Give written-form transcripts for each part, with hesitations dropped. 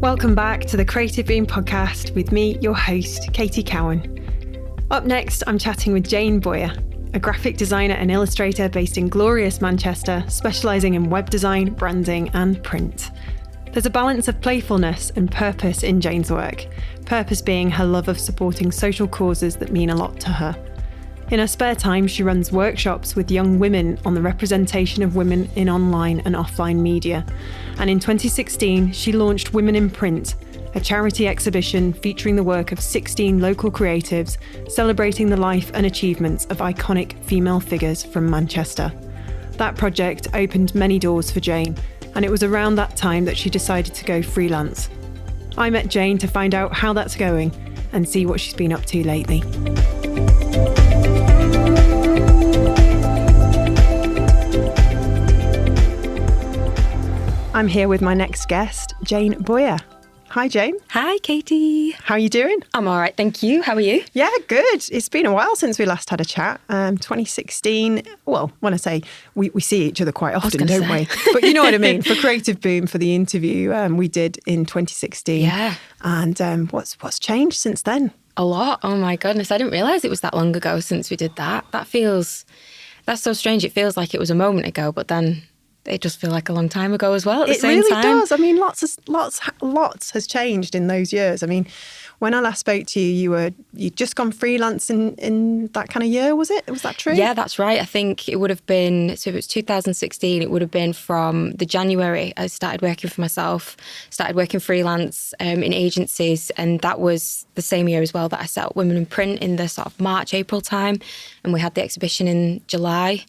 Welcome back to the Creative Boom podcast with me, your host, Katie Cowan. Up next, I'm chatting with Jane Bowyer, a graphic designer and illustrator based in glorious Manchester, specialising in web design, branding and print. There's a balance of playfulness and purpose in Jane's work, purpose being her love of supporting social causes that mean a lot to her. In her spare time, she runs workshops with young women on the representation of women in online and offline media. And in 2016, she launched Women in Print, a charity exhibition featuring the work of 16 local creatives, celebrating the life and achievements of iconic female figures from Manchester. That project opened many doors for Jane, and it was around that time that she decided to go freelance. I met Jane to find out how that's going and see what she's been up to lately. I'm here with my next guest, Jane Bowyer. Hi, Jane. Hi, Katie. How are you doing? I'm all right, thank you. How are you? Yeah, good. It's been a while since we last had a chat. 2016. Well, when I say we see each other quite often, don't we? But you know what I mean. For Creative Boom, for the interview we did in 2016. Yeah. And what's changed since then? A lot. Oh my goodness, I didn't realise it was that long ago since we did that. That's so strange. It feels like it was a moment ago, but then it just feels like a long time ago as well at the same time. It really does. I mean, lots has changed in those years. I mean, when I last spoke to you, you'd just gone freelance in that kind of year, was it? Was that true? Yeah, that's right. I think it would have been, so if it was 2016, it would have been from the January I started working for myself, started working freelance in agencies, and that was the same year as well that I set up Women in Print in the sort of March, April time, and we had the exhibition in July.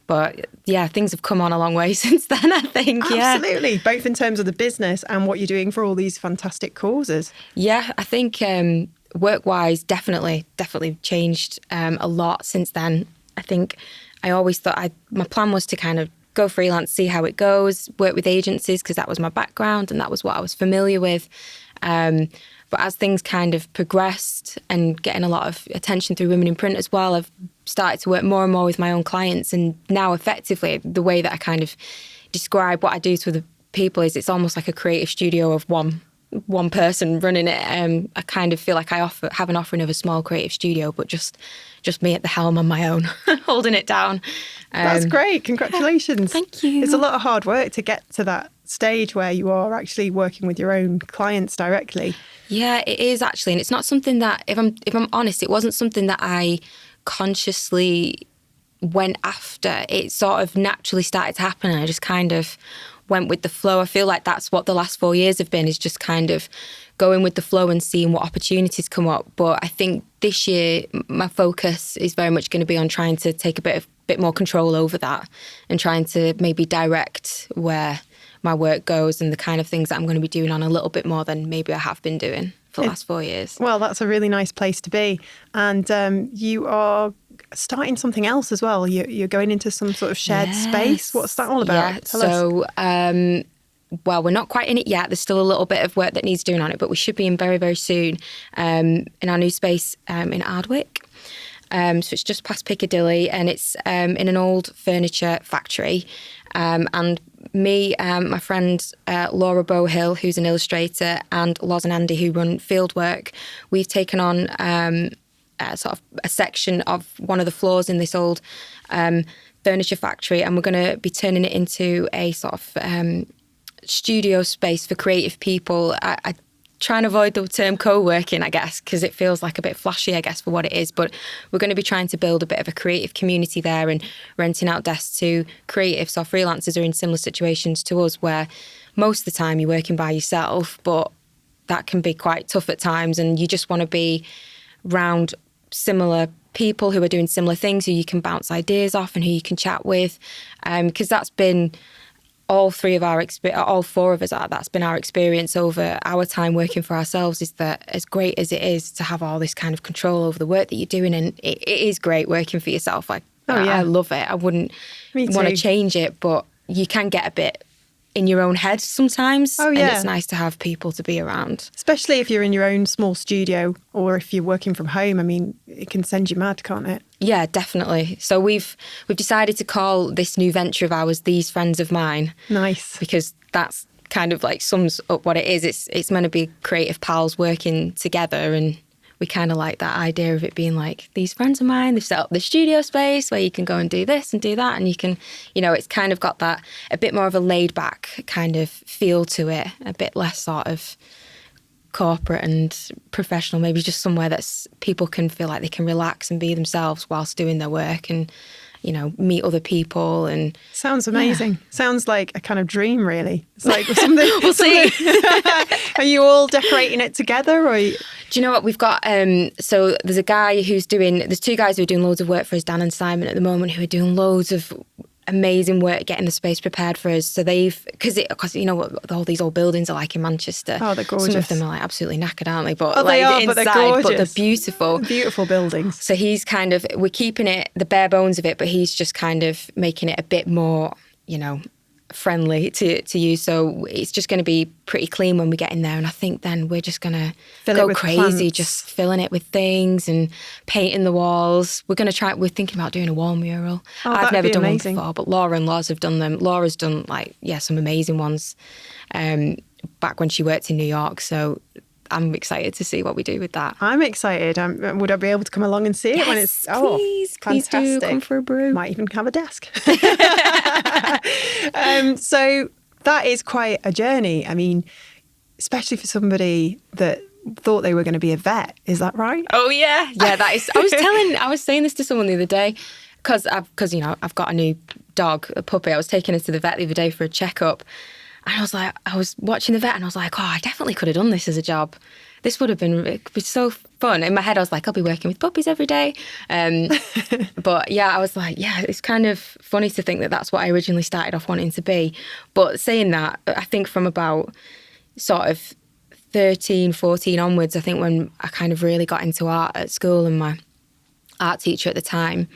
But yeah, things have come on a long way since then, I think. Absolutely, both in terms of the business and what you're doing for all these fantastic causes. Yeah, I think work-wise, definitely changed a lot since then. I think I always thought my plan was to kind of go freelance, see how it goes, work with agencies because that was my background and that was what I was familiar with. But as things kind of progressed and getting a lot of attention through Women in Print as well, I've started to work more and more with my own clients. And now effectively, the way that I kind of describe what I do to the people is it's almost like a creative studio of one person running it. I kind of feel like I have an offering of a small creative studio, but just me at the helm on my own, holding it down. That's great. Congratulations. Thank you. It's a lot of hard work to get to that stage where you are actually working with your own clients directly. Yeah, it is actually. And it's not something that, if I'm honest, it wasn't something that I consciously went after. It sort of naturally started to happen and I just kind of went with the flow. I feel like that's what the last 4 years have been, is just kind of going with the flow and seeing what opportunities come up. But I think this year my focus is very much going to be on trying to take a bit more control over that and trying to maybe direct where my work goes and the kind of things that I'm going to be doing on a little bit more than maybe I have been doing for the last 4 years. Well, that's a really nice place to be. And you are starting something else as well. You're going into some sort of shared space. What's that all about? Yeah, Tell us. Well, we're not quite in it yet. There's still a little bit of work that needs doing on it, but we should be in very, very soon in our new space in Ardwick. So it's just past Piccadilly and it's in an old furniture factory. And me, my friend Laura Bohill, who's an illustrator, and Loz and Andy, who run Fieldwork, we've taken on sort of a section of one of the floors in this old furniture factory, and we're going to be turning it into a sort of studio space for creative people. I try and avoid the term co-working, I guess, because it feels like a bit flashy, I guess, for what it is. But we're going to be trying to build a bit of a creative community there and renting out desks to creatives or freelancers who are in similar situations to us, where most of the time you're working by yourself, but that can be quite tough at times. And you just want to be around similar people who are doing similar things, who you can bounce ideas off and who you can chat with. Because that's been all four of us, that's been our experience over our time working for ourselves, is that as great as it is to have all this kind of control over the work that you're doing, and it is great working for yourself. I love it. I wouldn't want to change it, but you can get a bit in your own head sometimes. Oh, yeah. And it's nice to have people to be around. Especially if you're in your own small studio or if you're working from home. I mean, it can send you mad, can't it? Yeah, definitely. So we've decided to call this new venture of ours These Friends of Mine. Nice. Because that's kind of like sums up what it is. It's meant to be creative pals working together, and we kind of like that idea of it being like, these friends of mine, they've set up the studio space where you can go and do this and do that, and you can, you know, it's kind of got that a bit more of a laid back kind of feel to it, a bit less sort of corporate and professional, maybe just somewhere that's people can feel like they can relax and be themselves whilst doing their work, and, you know, meet other people. And sounds amazing. Sounds like a kind of dream, really. It's like something. We'll see. Are you all decorating it together, or? Do you know what we've got? So there's there's two guys who are doing loads of work for us, Dan and Simon, at the moment, who are doing loads of amazing work getting the space prepared for us. So because you know what all these old buildings are like in Manchester. Oh, they're gorgeous. Some of them are like absolutely knackered, aren't they? But they are, inside, but they're gorgeous. But they're beautiful. Beautiful buildings. So he's kind of, we're keeping it the bare bones of it, but he's just kind of making it a bit more, you know, friendly to use. So it's just going to be pretty clean when we get in there, and I think then we're just going to go crazy, plants. just filling it with things and painting the walls. We're thinking about doing a wall mural. I've never done amazing. one before, but Laura and Loz have done them. Laura's done some amazing ones back when she worked in New York, so I'm excited to see what we do with that. I'm excited. Would I be able to come along and see it when it's... Please do come for a brew. Might even have a desk. So that is quite a journey. I mean, especially for somebody that thought they were going to be a vet. Is that right? Oh yeah, that is. I was saying this to someone the other day because you know, I've got a new dog, a puppy. I was taking her to the vet the other day for a checkup. And I was watching the vet and I was like, oh, I definitely could have done this as a job. This would have been so fun. In my head, I was like, I'll be working with puppies every day. But yeah, I was like, yeah, it's kind of funny to think that that's what I originally started off wanting to be. But saying that, I think from about sort of 13, 14 onwards, I think when I kind of really got into art at school, and my art teacher at the time,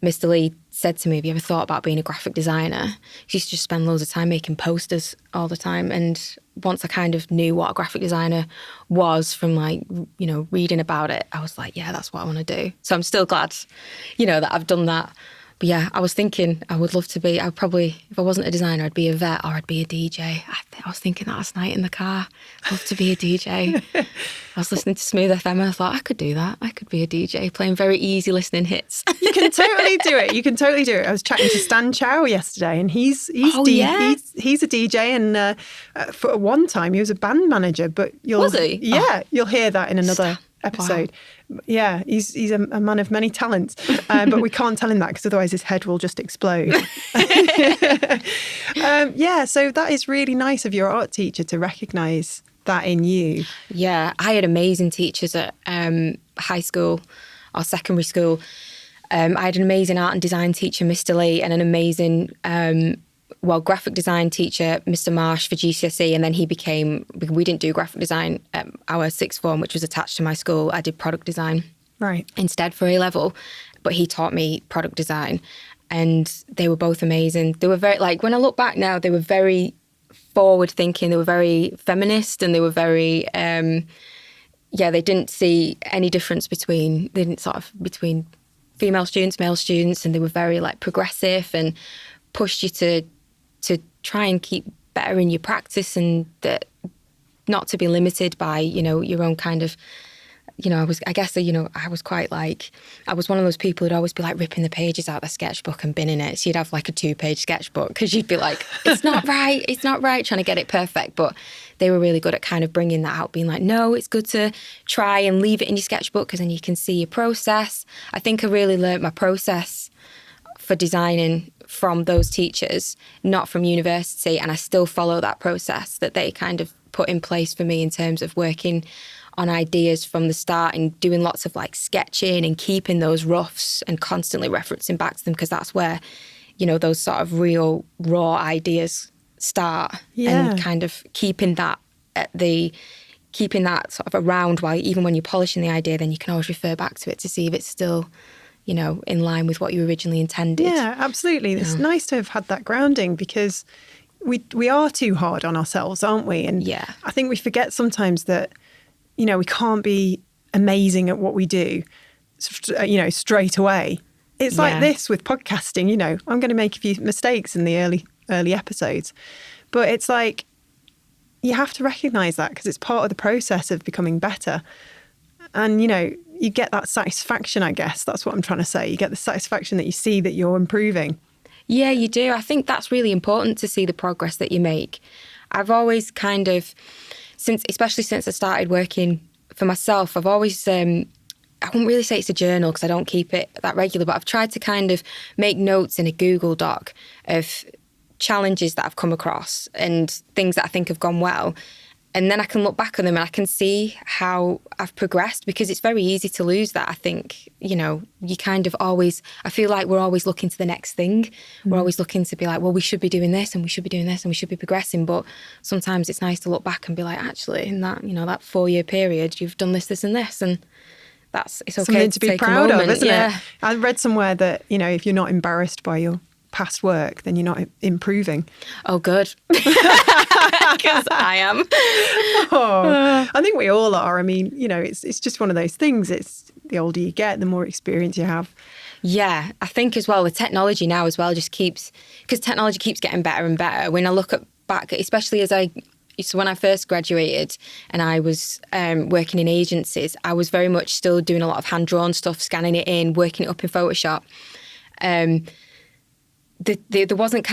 Mr. Lee, said to me, have you ever thought about being a graphic designer? She used to just spend loads of time making posters all the time. And once I kind of knew what a graphic designer was from, like, you know, reading about it, I was like, yeah, that's what I want to do. So I'm still glad, you know, that I've done that. But yeah, I was thinking I would love to be, I'd probably, if I wasn't a designer, I'd be a vet or I'd be a DJ. I was thinking that last night in the car. I'd love to be a DJ. I was listening to Smooth FM and I thought, I could do that. I could be a DJ playing very easy listening hits. You can totally do it. You can totally do it. I was chatting to Stan Chow yesterday, and he's a DJ, and for one time he was a band manager. But was he? Yeah, you'll hear that in another episode. Wow. Yeah, he's a man of many talents, but we can't tell him that because otherwise his head will just explode. Yeah, so that is really nice of your art teacher to recognise that in you. Yeah, I had amazing teachers at high school or secondary school. I had an amazing art and design teacher, Mr. Lee, and an amazing graphic design teacher, Mr. Marsh, for GCSE, and then we didn't do graphic design at our sixth form, which was attached to my school. I did product design instead for A-level, but he taught me product design, and they were both amazing. They were very, like, when I look back now, they were very forward thinking, they were very feminist, and they were very, they didn't see any difference between female students, male students, and they were very, like, progressive and pushed you to try and keep better in your practice, and that not to be limited by, you know, your own kind of, you know, I was quite like, I was one of those people who'd always be like ripping the pages out of the sketchbook and binning it. So you'd have like a 2-page sketchbook because you'd be like, it's not right, trying to get it perfect. But they were really good at kind of bringing that out, being like, no, it's good to try and leave it in your sketchbook because then you can see your process. I think I really learnt my process for designing from those teachers, not from university, and I still follow that process that they kind of put in place for me in terms of working on ideas from the start and doing lots of like sketching and keeping those roughs and constantly referencing back to them, because that's where, you know, those sort of real raw ideas start. And kind of keeping that sort of around, while even when you're polishing the idea, then you can always refer back to it to see if it's still, you know, in line with what you originally intended. Yeah, absolutely. It's nice to have had that grounding, because we are too hard on ourselves, aren't we? And I think we forget sometimes that, you know, we can't be amazing at what we do, you know, straight away. It's like this with podcasting, you know, I'm going to make a few mistakes in the early episodes, but it's like, you have to recognise that because it's part of the process of becoming better. And, you get that satisfaction, I guess. That's what I'm trying to say. You get the satisfaction that you see that you're improving. Yeah, you do. I think that's really important to see the progress that you make. I've always kind of, especially since I started working for myself, I've always, I wouldn't really say it's a journal because I don't keep it that regular, but I've tried to kind of make notes in a Google Doc of challenges that I've come across and things that I think have gone well. And then I can look back on them and I can see how I've progressed, because it's very easy to lose that. I think, you kind of always, I feel like we're always looking to the next thing. Mm. We're always looking to be like, well, we should be doing this and we should be doing this and we should be progressing. But sometimes it's nice to look back and be like, actually, in that, that 4-year period, you've done this, this and this. And it's okay something to be proud of, isn't it? I read somewhere that, if you're not embarrassed by your past work, then you're not improving. Oh, good. Because I am. I think we all are. I mean, it's just one of those things. It's the older you get, the more experience you have. Yeah, I think as well with technology now as well because technology keeps getting better and better. When I look back, especially so when I first graduated and I was working in agencies, I was very much still doing a lot of hand-drawn stuff, scanning it in, working it up in Photoshop. There wasn't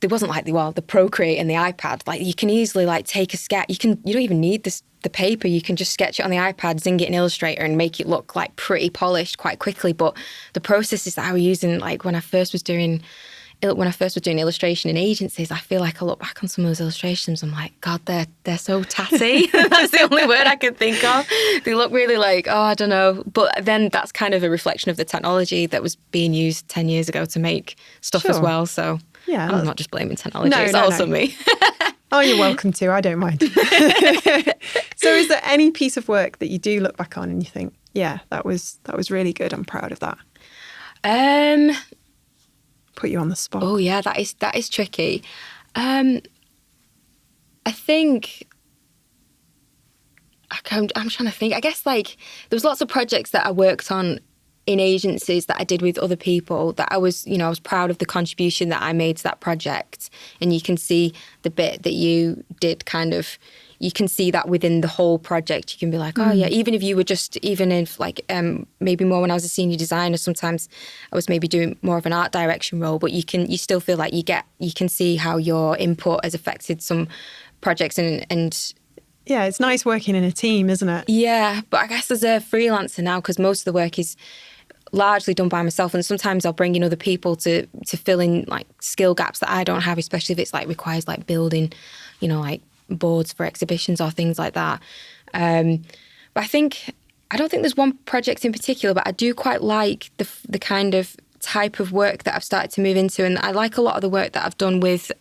there wasn't like the Procreate and the iPad. Like you can easily take a sketch. You don't even need the paper. You can just sketch it on the iPad, zing it in Illustrator, and make it look like pretty polished quite quickly. But the processes that I was using, like when I first was doing illustration in agencies, I feel like I look back on some of those illustrations, I'm like, God, they're so tatty. That's the only word I can think of. They look really I don't know. But then that's kind of a reflection of the technology that was being used 10 years ago to make stuff as well. So yeah, I'm not just blaming technology. It's also me. Oh, you're welcome to. I don't mind. So is there any piece of work that you do look back on and you think, yeah, that was really good. I'm proud of that? Put you on the spot. Oh yeah, that is tricky. I think I'm trying to think. I guess there was lots of projects that I worked on in agencies that I did with other people that I was proud of the contribution that I made to that project. And you can see the bit that you did you can see that within the whole project. You can be like, oh yeah, even if maybe more when I was a senior designer, sometimes I was maybe doing more of an art direction role, but you still feel like you can see how your input has affected some projects and yeah, it's nice working in a team, isn't it? Yeah, but I guess as a freelancer now, because most of the work is largely done by myself, and sometimes I'll bring in other people to fill in skill gaps that I don't have, especially if it's requires building, boards for exhibitions or things like that. But I don't think there's one project in particular, but I do quite like the kind of type of work that I've started to move into, and I like a lot of the work that I've done with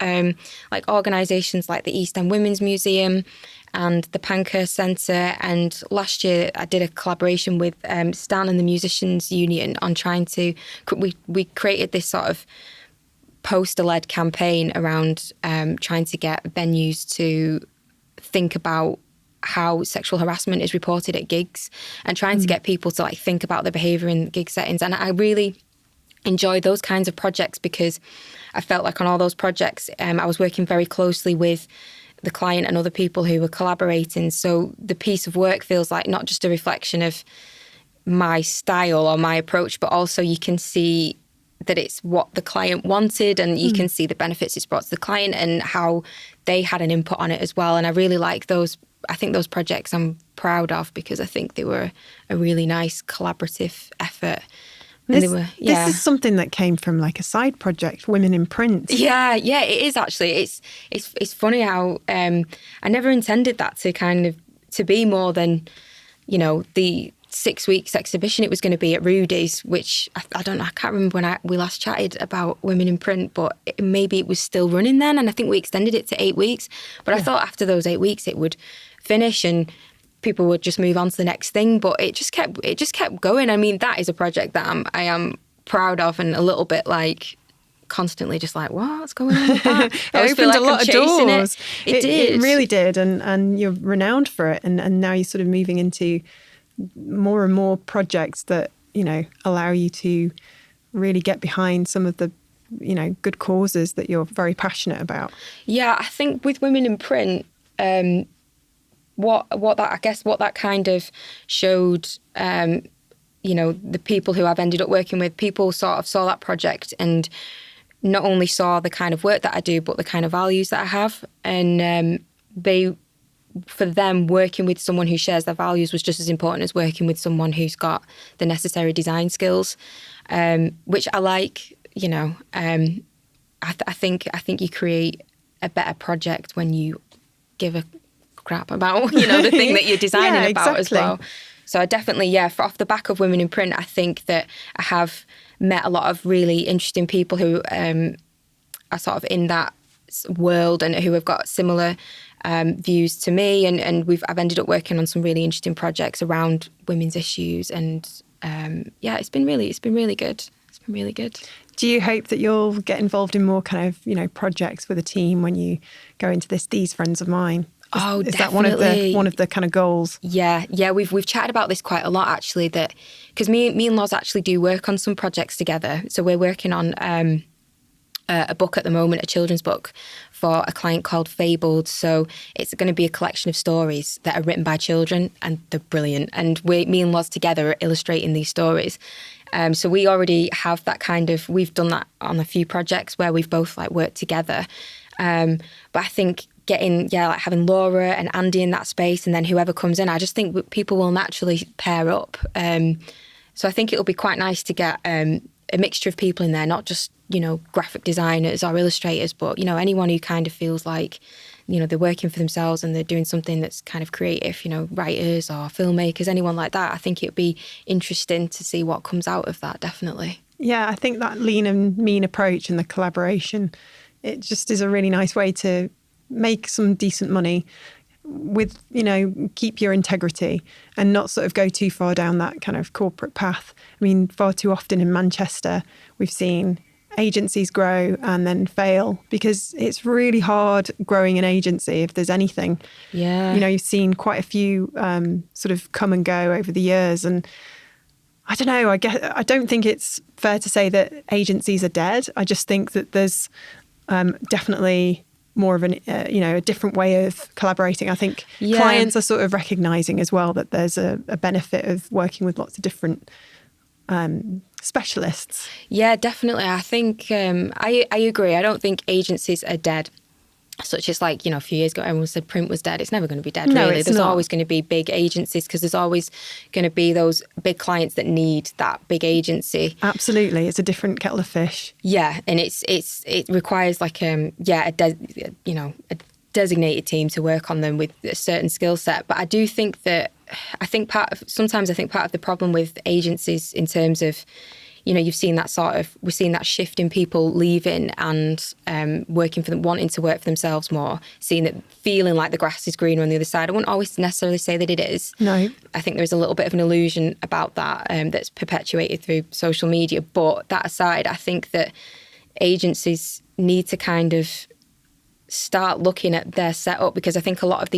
organisations like the East End Women's Museum and the Pankhurst Centre. And last year I did a collaboration with Stan and the Musicians Union on trying to, we created this sort of poster-led campaign around trying to get venues to think about how sexual harassment is reported at gigs and trying to get people to think about their behaviour in gig settings. And I really enjoy those kinds of projects because I felt like on all those projects I was working very closely with the client and other people who were collaborating. So the piece of work feels like not just a reflection of my style or my approach, but also you can see that it's what the client wanted and you can see the benefits it's brought to the client and how they had an input on it as well. And I really like those. I think those projects I'm proud of because I think they were a really nice collaborative effort. This is something that came from a side project, Women in Print. Yeah, it is actually. It's funny how I never intended that to be more than, the 6 weeks exhibition it was going to be at Rudy's, which I don't know, I can't remember when we last chatted about Women in Print, but maybe it was still running then, and I think we extended it to 8 weeks. But I thought after those 8 weeks it would finish and people would just move on to the next thing, but it just kept going. I mean, that is a project that I am proud of and a little bit constantly just what's going on with that? It opened a lot of doors. It did. It really did, and you're renowned for it, and now you're sort of moving into more and more projects that, allow you to really get behind some of the, good causes that you're very passionate about. Yeah, I think with Women in Print, what that kind of showed, the people who I've ended up working with, people sort of saw that project and not only saw the kind of work that I do, but the kind of values that I have. And for them, working with someone who shares their values was just as important as working with someone who's got the necessary design skills, which I like. I think you create a better project when you give a crap about, the thing that you're designing about as well. So I definitely, off the back of Women in Print, I think that I have met a lot of really interesting people who are sort of in that world and who have got similar views to me. And I've ended up working on some really interesting projects around women's issues. And it's been really good. It's been really good. Do you hope that you'll get involved in more kind of, projects with a team when you go into These Friends of Mine? Is that one of the kind of goals? Yeah. We've chatted about this quite a lot, actually, that because me and Loz actually do work on some projects together. So we're working on a book at the moment, a children's book for a client called Fabled. So it's going to be a collection of stories that are written by children, and they're brilliant. And me and Loz together are illustrating these stories. So we already have that we've done that on a few projects where we've both worked together. But I think having Laura and Andy in that space, and then whoever comes in, I just think people will naturally pair up. So I think it'll be quite nice to get a mixture of people in there, not just, graphic designers or illustrators, but, anyone who kind of feels like, they're working for themselves and they're doing something that's kind of creative, writers or filmmakers, anyone like that. I think it would be interesting to see what comes out of that, definitely. Yeah, I think that lean and mean approach and the collaboration, it just is a really nice way to make some decent money with, keep your integrity and not sort of go too far down that kind of corporate path. I mean, far too often in Manchester, we've seen agencies grow and then fail because it's really hard growing an agency if there's anything. Yeah. You've seen quite a few sort of come and go over the years, and I don't know, I don't think it's fair to say that agencies are dead. I just think that there's definitely more of a different way of collaborating. I think clients are sort of recognising as well that there's a benefit of working with lots of different specialists. Yeah, definitely. I think I agree. I don't think agencies are dead. Such as a few years ago, everyone said print was dead. It's never going to be dead, no, really. There's not. Always going to be big agencies because there's always going to be those big clients that need that big agency. Absolutely. It's a different kettle of fish. Yeah, and it requires a designated team to work on them with a certain skill set. But I do think that part of the problem with agencies in terms of, you've seen we're seeing that shift in people leaving and working for them, wanting to work for themselves more, feeling like the grass is greener on the other side. I wouldn't always necessarily say that it is. No. I think there is a little bit of an illusion about that that's perpetuated through social media. But that aside, I think that agencies need to kind of start looking at their setup, because I think a lot of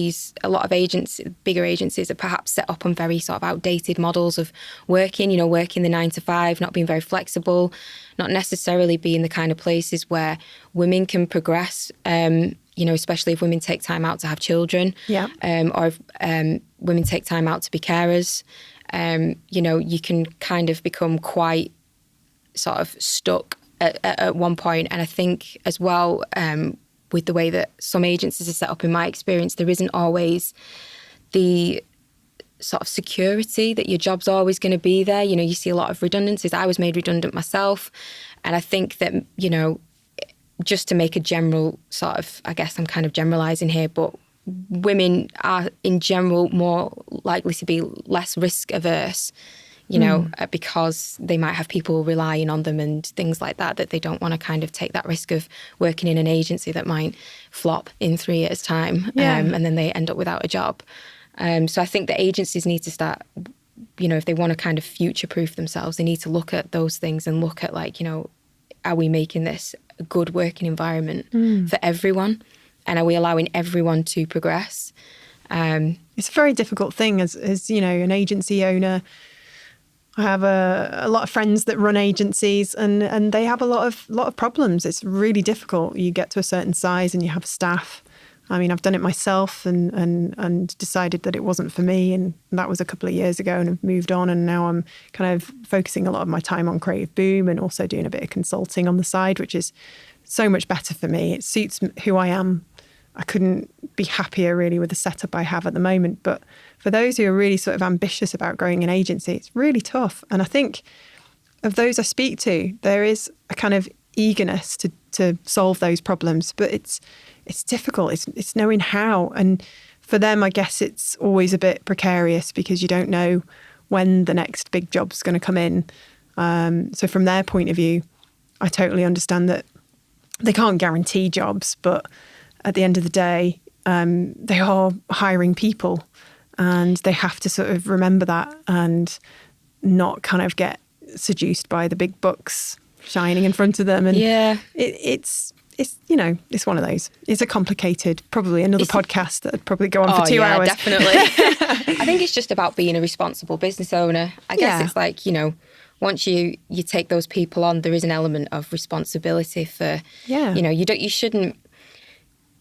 agencies, bigger agencies, are perhaps set up on very sort of outdated models of working, working the 9 to 5, not being very flexible, not necessarily being the kind of places where women can progress, especially if women take time out to have children, or if women take time out to be carers. You can kind of become quite sort of stuck at one point. And I think as well, with the way that some agencies are set up, in my experience, there isn't always the sort of security that your job's always going to be there. You see a lot of redundancies. I was made redundant myself. And I think that, just to make a general sort of, I guess I'm kind of generalising here, but women are in general more likely to be less risk averse, because they might have people relying on them and things like that they don't want to kind of take that risk of working in an agency that might flop in 3 years' time, and then they end up without a job. So I think the agencies need to start, if they want to kind of future-proof themselves, they need to look at those things and look at are we making this a good working environment for everyone? And are we allowing everyone to progress? It's a very difficult thing as an agency owner. I have a lot of friends that run agencies, and they have a lot of problems. It's really difficult. You get to a certain size and you have staff, I mean, I've done it myself and decided that it wasn't for me. And that was a couple of years ago, and I've moved on. And now I'm kind of focusing a lot of my time on Creative Boom and also doing a bit of consulting on the side, which is so much better for me. It suits who I am. I couldn't be happier really with the setup I have at the moment. But for those who are really sort of ambitious about growing an agency, it's really tough. And I think of those I speak to, there is a kind of eagerness to solve those problems, but it's difficult. It's knowing how. And for them, I guess it's always a bit precarious because you don't know when the next big job's going to come in. So from their point of view, I totally understand that they can't guarantee jobs, but at the end of the day, they are hiring people, and they have to sort of remember that and not kind of get seduced by the big bucks shining in front of them. And it's it's one of those. It's a complicated, probably another podcast that would probably go on for 2 hours. Definitely. I think it's just about being a responsible business owner. I guess it's like, once you take those people on, there is an element of responsibility for, you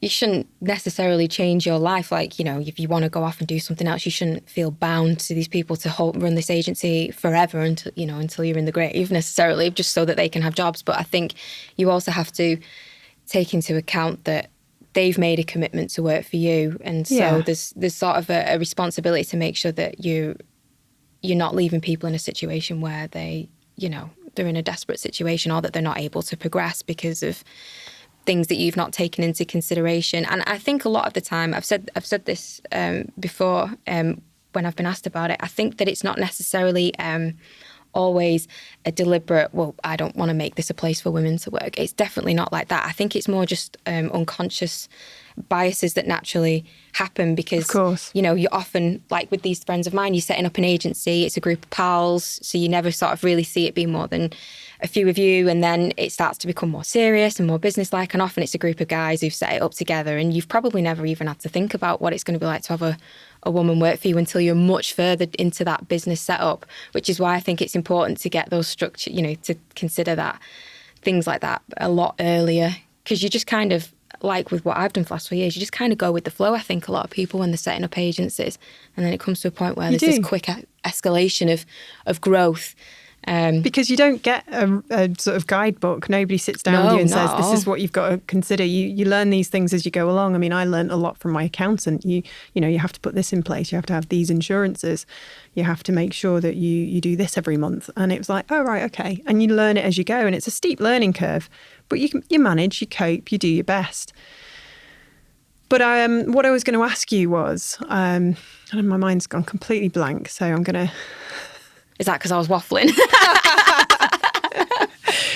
shouldn't necessarily change your life. Like, if you want to go off and do something else, you shouldn't feel bound to these people to run this agency forever until you're in the grave necessarily, just so that they can have jobs. But I think you also have to take into account that they've made a commitment to work for you. And so there's sort of a responsibility to make sure that you're not leaving people in a situation where they're in a desperate situation, or that they're not able to progress because of things that you've not taken into consideration. And I think a lot of the time, I've said this before when I've been asked about it, I think that it's not necessarily always a deliberate, well, I don't want to make this a place for women to work. It's definitely not like that. I think it's more just unconscious biases that naturally happen because, of course, you often, like with these friends of mine, you're setting up an agency, it's a group of pals, so you never sort of really see it being more than a few of you, and then it starts to become more serious and more businesslike, and often it's a group of guys who've set it up together, and you've probably never even had to think about what it's going to be like to have a woman work for you until you're much further into that business setup, which is why I think it's important to get those structures, to consider that, things like that a lot earlier, because you just kind of, like with what I've done for the last 4 years, you just kind of go with the flow. I think a lot of people when they're setting up agencies, and then it comes to a point where there's this quick escalation of growth. Because you don't get a sort of guidebook. Nobody sits down with you and says, this is what you've got to consider. You learn these things as you go along. I mean, I learned a lot from my accountant. You have to put this in place. You have to have these insurances. You have to make sure that you do this every month. And it was like, oh, right, okay. And you learn it as you go. And it's a steep learning curve. But you manage, you cope, you do your best. But what I was going to ask you was, and my mind's gone completely blank, so I'm going to... Is that because I was waffling?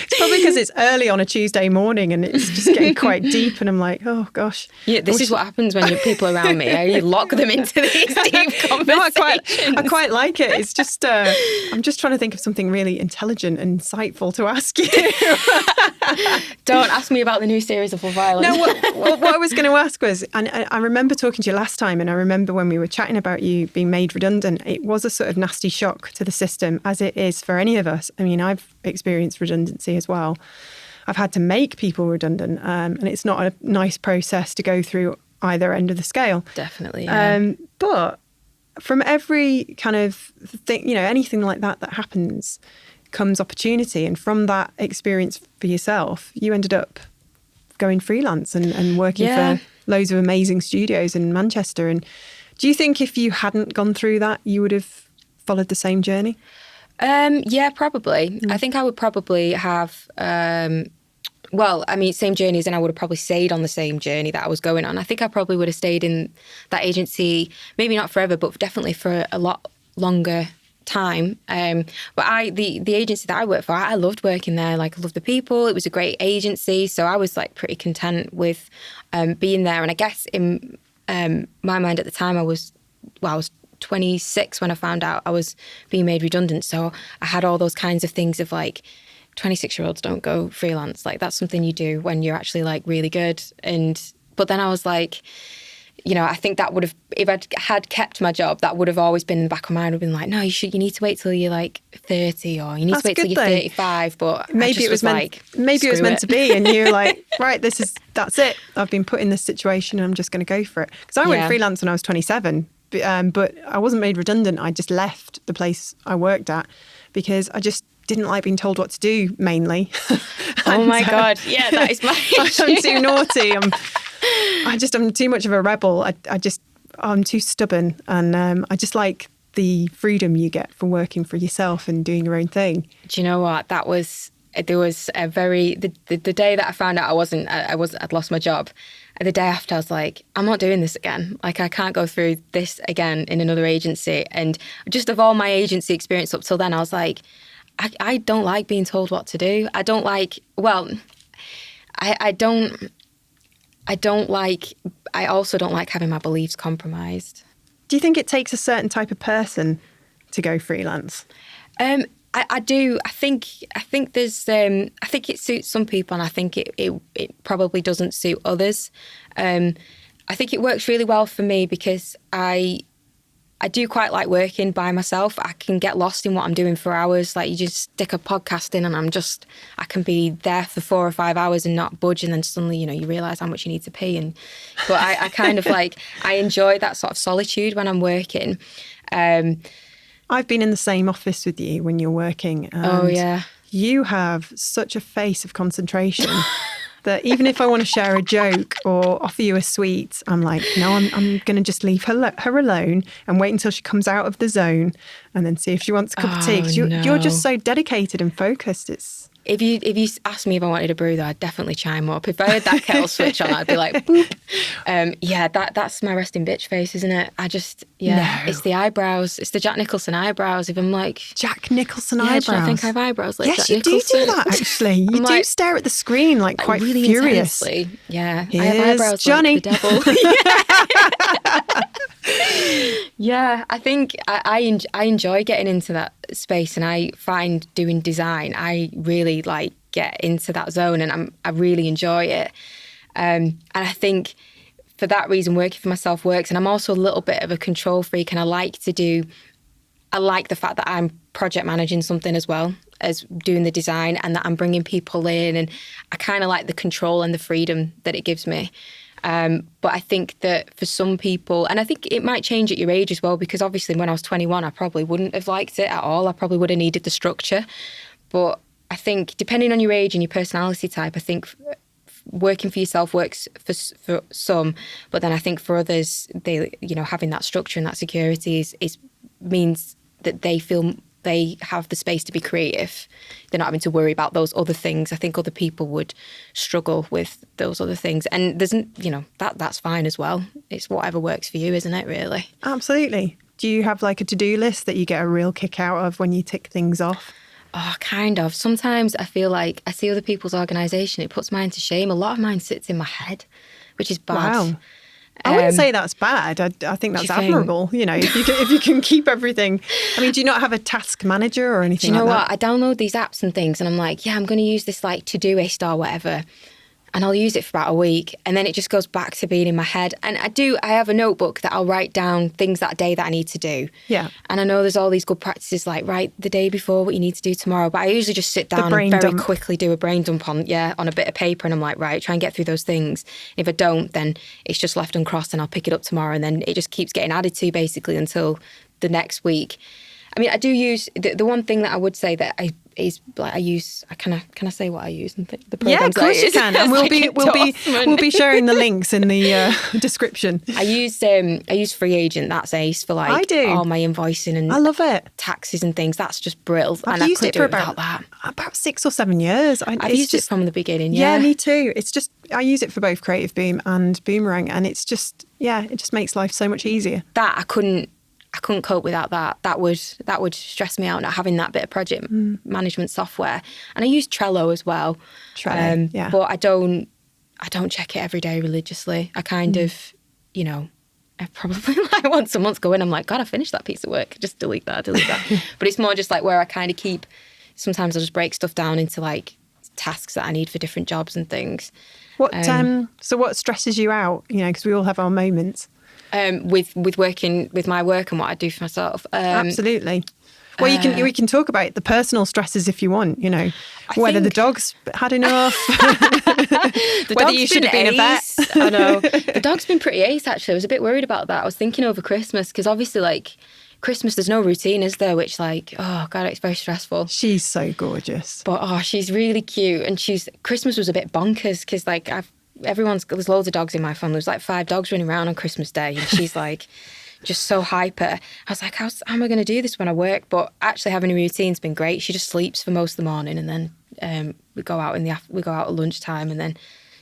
It's probably because it's early on a Tuesday morning and it's just getting quite deep, and I'm like, oh gosh. Yeah, this is what happens when you're people around me. I lock them into these deep conversations. No, I quite like it. It's just, I'm just trying to think of something really intelligent and insightful to ask you. Don't ask me about the new series of Love Island. No, what I was going to ask was, and I remember talking to you last time, and I remember when we were chatting about you being made redundant, it was a sort of nasty shock to the system, as it is for any of us. I mean, I've experienced redundancy as well. I've had to make people redundant, and it's not a nice process to go through either end of the scale. Definitely, yeah. But from every kind of thing, anything like that happens, comes opportunity. And from that experience for yourself, you ended up going freelance and working for loads of amazing studios in Manchester. And do you think if you hadn't gone through that, you would have followed the same journey? Yeah, probably. I think I would probably have, same journeys, and I would have probably stayed on the same journey that I was going on. I think I probably would have stayed in that agency, maybe not forever, but definitely for a lot longer time. But the agency that I worked for, I loved working there. Like, I loved the people. It was a great agency. So I was like pretty content with being there. And I guess in my mind at the time, I was 26 when I found out I was being made redundant. So I had all those kinds of things of like, 26-year-olds don't go freelance. Like, that's something you do when you're actually like really good. But then I was like, I think that would have, if I'd had kept my job, that would have always been in the back of my mind. Would have been like, no, you need to wait till you're like 30, or you need to wait till you're 35. But maybe it was meant to be, and you're like, right, that's it. I've been put in this situation, and I'm just going to go for it. Because I went freelance when I was 27, but I wasn't made redundant. I just left the place I worked at because I just didn't like being told what to do, mainly. Oh my God. Yeah, that is my issue. I'm too naughty. I'm too much of a rebel. I'm too stubborn. And I just like the freedom you get from working for yourself and doing your own thing. Do you know what? There was the day that I found out I'd lost my job. The day after, I was like, I'm not doing this again. Like, I can't go through this again in another agency. And just of all my agency experience up till then, I was like, I don't like being told what to do. I don't like, I also don't like having my beliefs compromised. Do you think it takes a certain type of person to go freelance? I do. I think there's. I think it suits some people, and I think it probably doesn't suit others. I think it works really well for me because I do quite like working by myself. I can get lost in what I'm doing for hours. Like, you just stick a podcast in and I can be there for 4 or 5 hours and not budge, and then suddenly, you realise how much you need to pee. But I kind of like, I enjoy that sort of solitude when I'm working. I've been in the same office with you when you're working. And oh, yeah. You have such a face of concentration that even if I want to share a joke or offer you a sweet, I'm like, no, I'm going to just leave her alone and wait until she comes out of the zone and then see if she wants a cup of tea. Because you're just so dedicated and focused. If you asked me if I wanted a brew, though, I'd definitely chime up. If I heard that kettle switch on, I'd be like, boop. That's my resting bitch face, isn't it? It's the eyebrows. It's the Jack Nicholson eyebrows. If I'm like... Jack Nicholson eyebrows? Do I think I have eyebrows like yes, Jack Nicholson? Yes, you do that, actually. You do stare at the screen like quite really furious. Intensely. Yeah. Here's I have eyebrows Johnny. like the devil. Yeah, I think I enjoy getting into that space, and I find doing design, I really get into that zone, and I really enjoy it. And I think for that reason, working for myself works. And I'm also a little bit of a control freak, and I like the fact that I'm project managing something as well as doing the design, and that I'm bringing people in, and I kind of like the control and the freedom that it gives me. But I think that for some people, and I think it might change at your age as well, because obviously when I was 21, I probably wouldn't have liked it at all. I probably would have needed the structure. But I think depending on your age and your personality type, I think working for yourself works for some. But then I think for others, having that structure and that security means that they feel they have the space to be creative. They're not having to worry about those other things. I think other people would struggle with those other things. And that's fine as well. It's whatever works for you, isn't it, really? Absolutely. Do you have like a to-do list that you get a real kick out of when you tick things off? Oh, kind of. Sometimes I feel like I see other people's organisation. It puts mine to shame. A lot of mine sits in my head, which is bad. Wow. I wouldn't say that's bad. I think that's admirable. If you can keep everything. I mean, do you not have a task manager or anything like that? Do you know what? I download these apps and things, and I'm like, yeah, I'm going to use this like Todoist or whatever. And I'll use it for about a week, and then it just goes back to being in my head. And I have a notebook that I'll write down things that day that I need to do. Yeah. And I know there's all these good practices, like write the day before what you need to do tomorrow. But I usually just sit down and very quickly do a brain dump on a bit of paper, and I'm like, right, try and get through those things. And if I don't, then it's just left uncrossed, and I'll pick it up tomorrow, and then it just keeps getting added to basically until the next week. I mean, I do use the one thing that I would say that I use. Can I say what I use and the programs? Yeah, of course you can, and we'll be sharing the links in the description. I use Free Agent. That's ace for I do. all my invoicing and I love it. Taxes and things. That's just brilliant. I've used it for about 6 or 7 years. I've used it from the beginning. Yeah, me too. It's just I use it for both Creative Boom and Boomerang, and it's just it just makes life so much easier. That I couldn't cope without that. That would stress me out, not having that bit of project management software. And I use Trello as well. Trello, yeah. But I don't check it every day religiously. I kind of, I probably once a month go in, I'm like, God, I finished that piece of work. Just delete that. But it's more just like where I kind of keep, sometimes I'll just break stuff down into like tasks that I need for different jobs and things. So what stresses you out? Because we all have our moments. with working with my work and what I do for myself. Absolutely. Well, we can talk about the personal stresses if you want, you know, whether the dog's had enough, whether you should have been a vet. I know. The dog's been pretty ace, actually. I was a bit worried about that. I was thinking over Christmas, because obviously, like, Christmas, there's no routine, is there? Which, like, oh, God, it's very stressful. She's so gorgeous. But, she's really cute. And Christmas was a bit bonkers because, like, there's loads of dogs in my family. There's like 5 dogs running around on Christmas Day. And she's like... just so hyper. I was like, how am I going to do this when I work? But actually having a routine's been great. She just sleeps for most of the morning, and then we go out at lunchtime, and then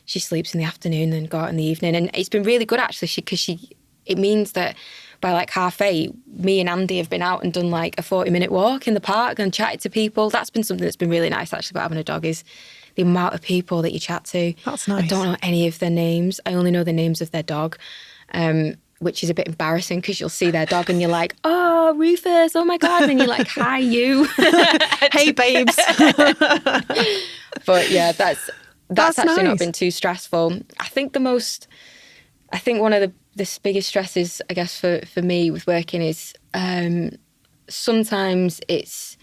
she sleeps in the afternoon, and then go out in the evening. And it's been really good actually, because it means that by like 8:30, me and Andy have been out and done like a 40-minute walk in the park and chatted to people. That's been something that's been really nice actually about having a dog, is the amount of people that you chat to. That's nice. I don't know any of their names. I only know the names of their dog. Which is a bit embarrassing, because you'll see their dog and you're like, oh, Rufus, oh my God. And then you're like, hi, you. Hey, babes. But yeah, that's actually nice. not been too stressful. I think one of the biggest stresses, I guess, for me with working is sometimes it's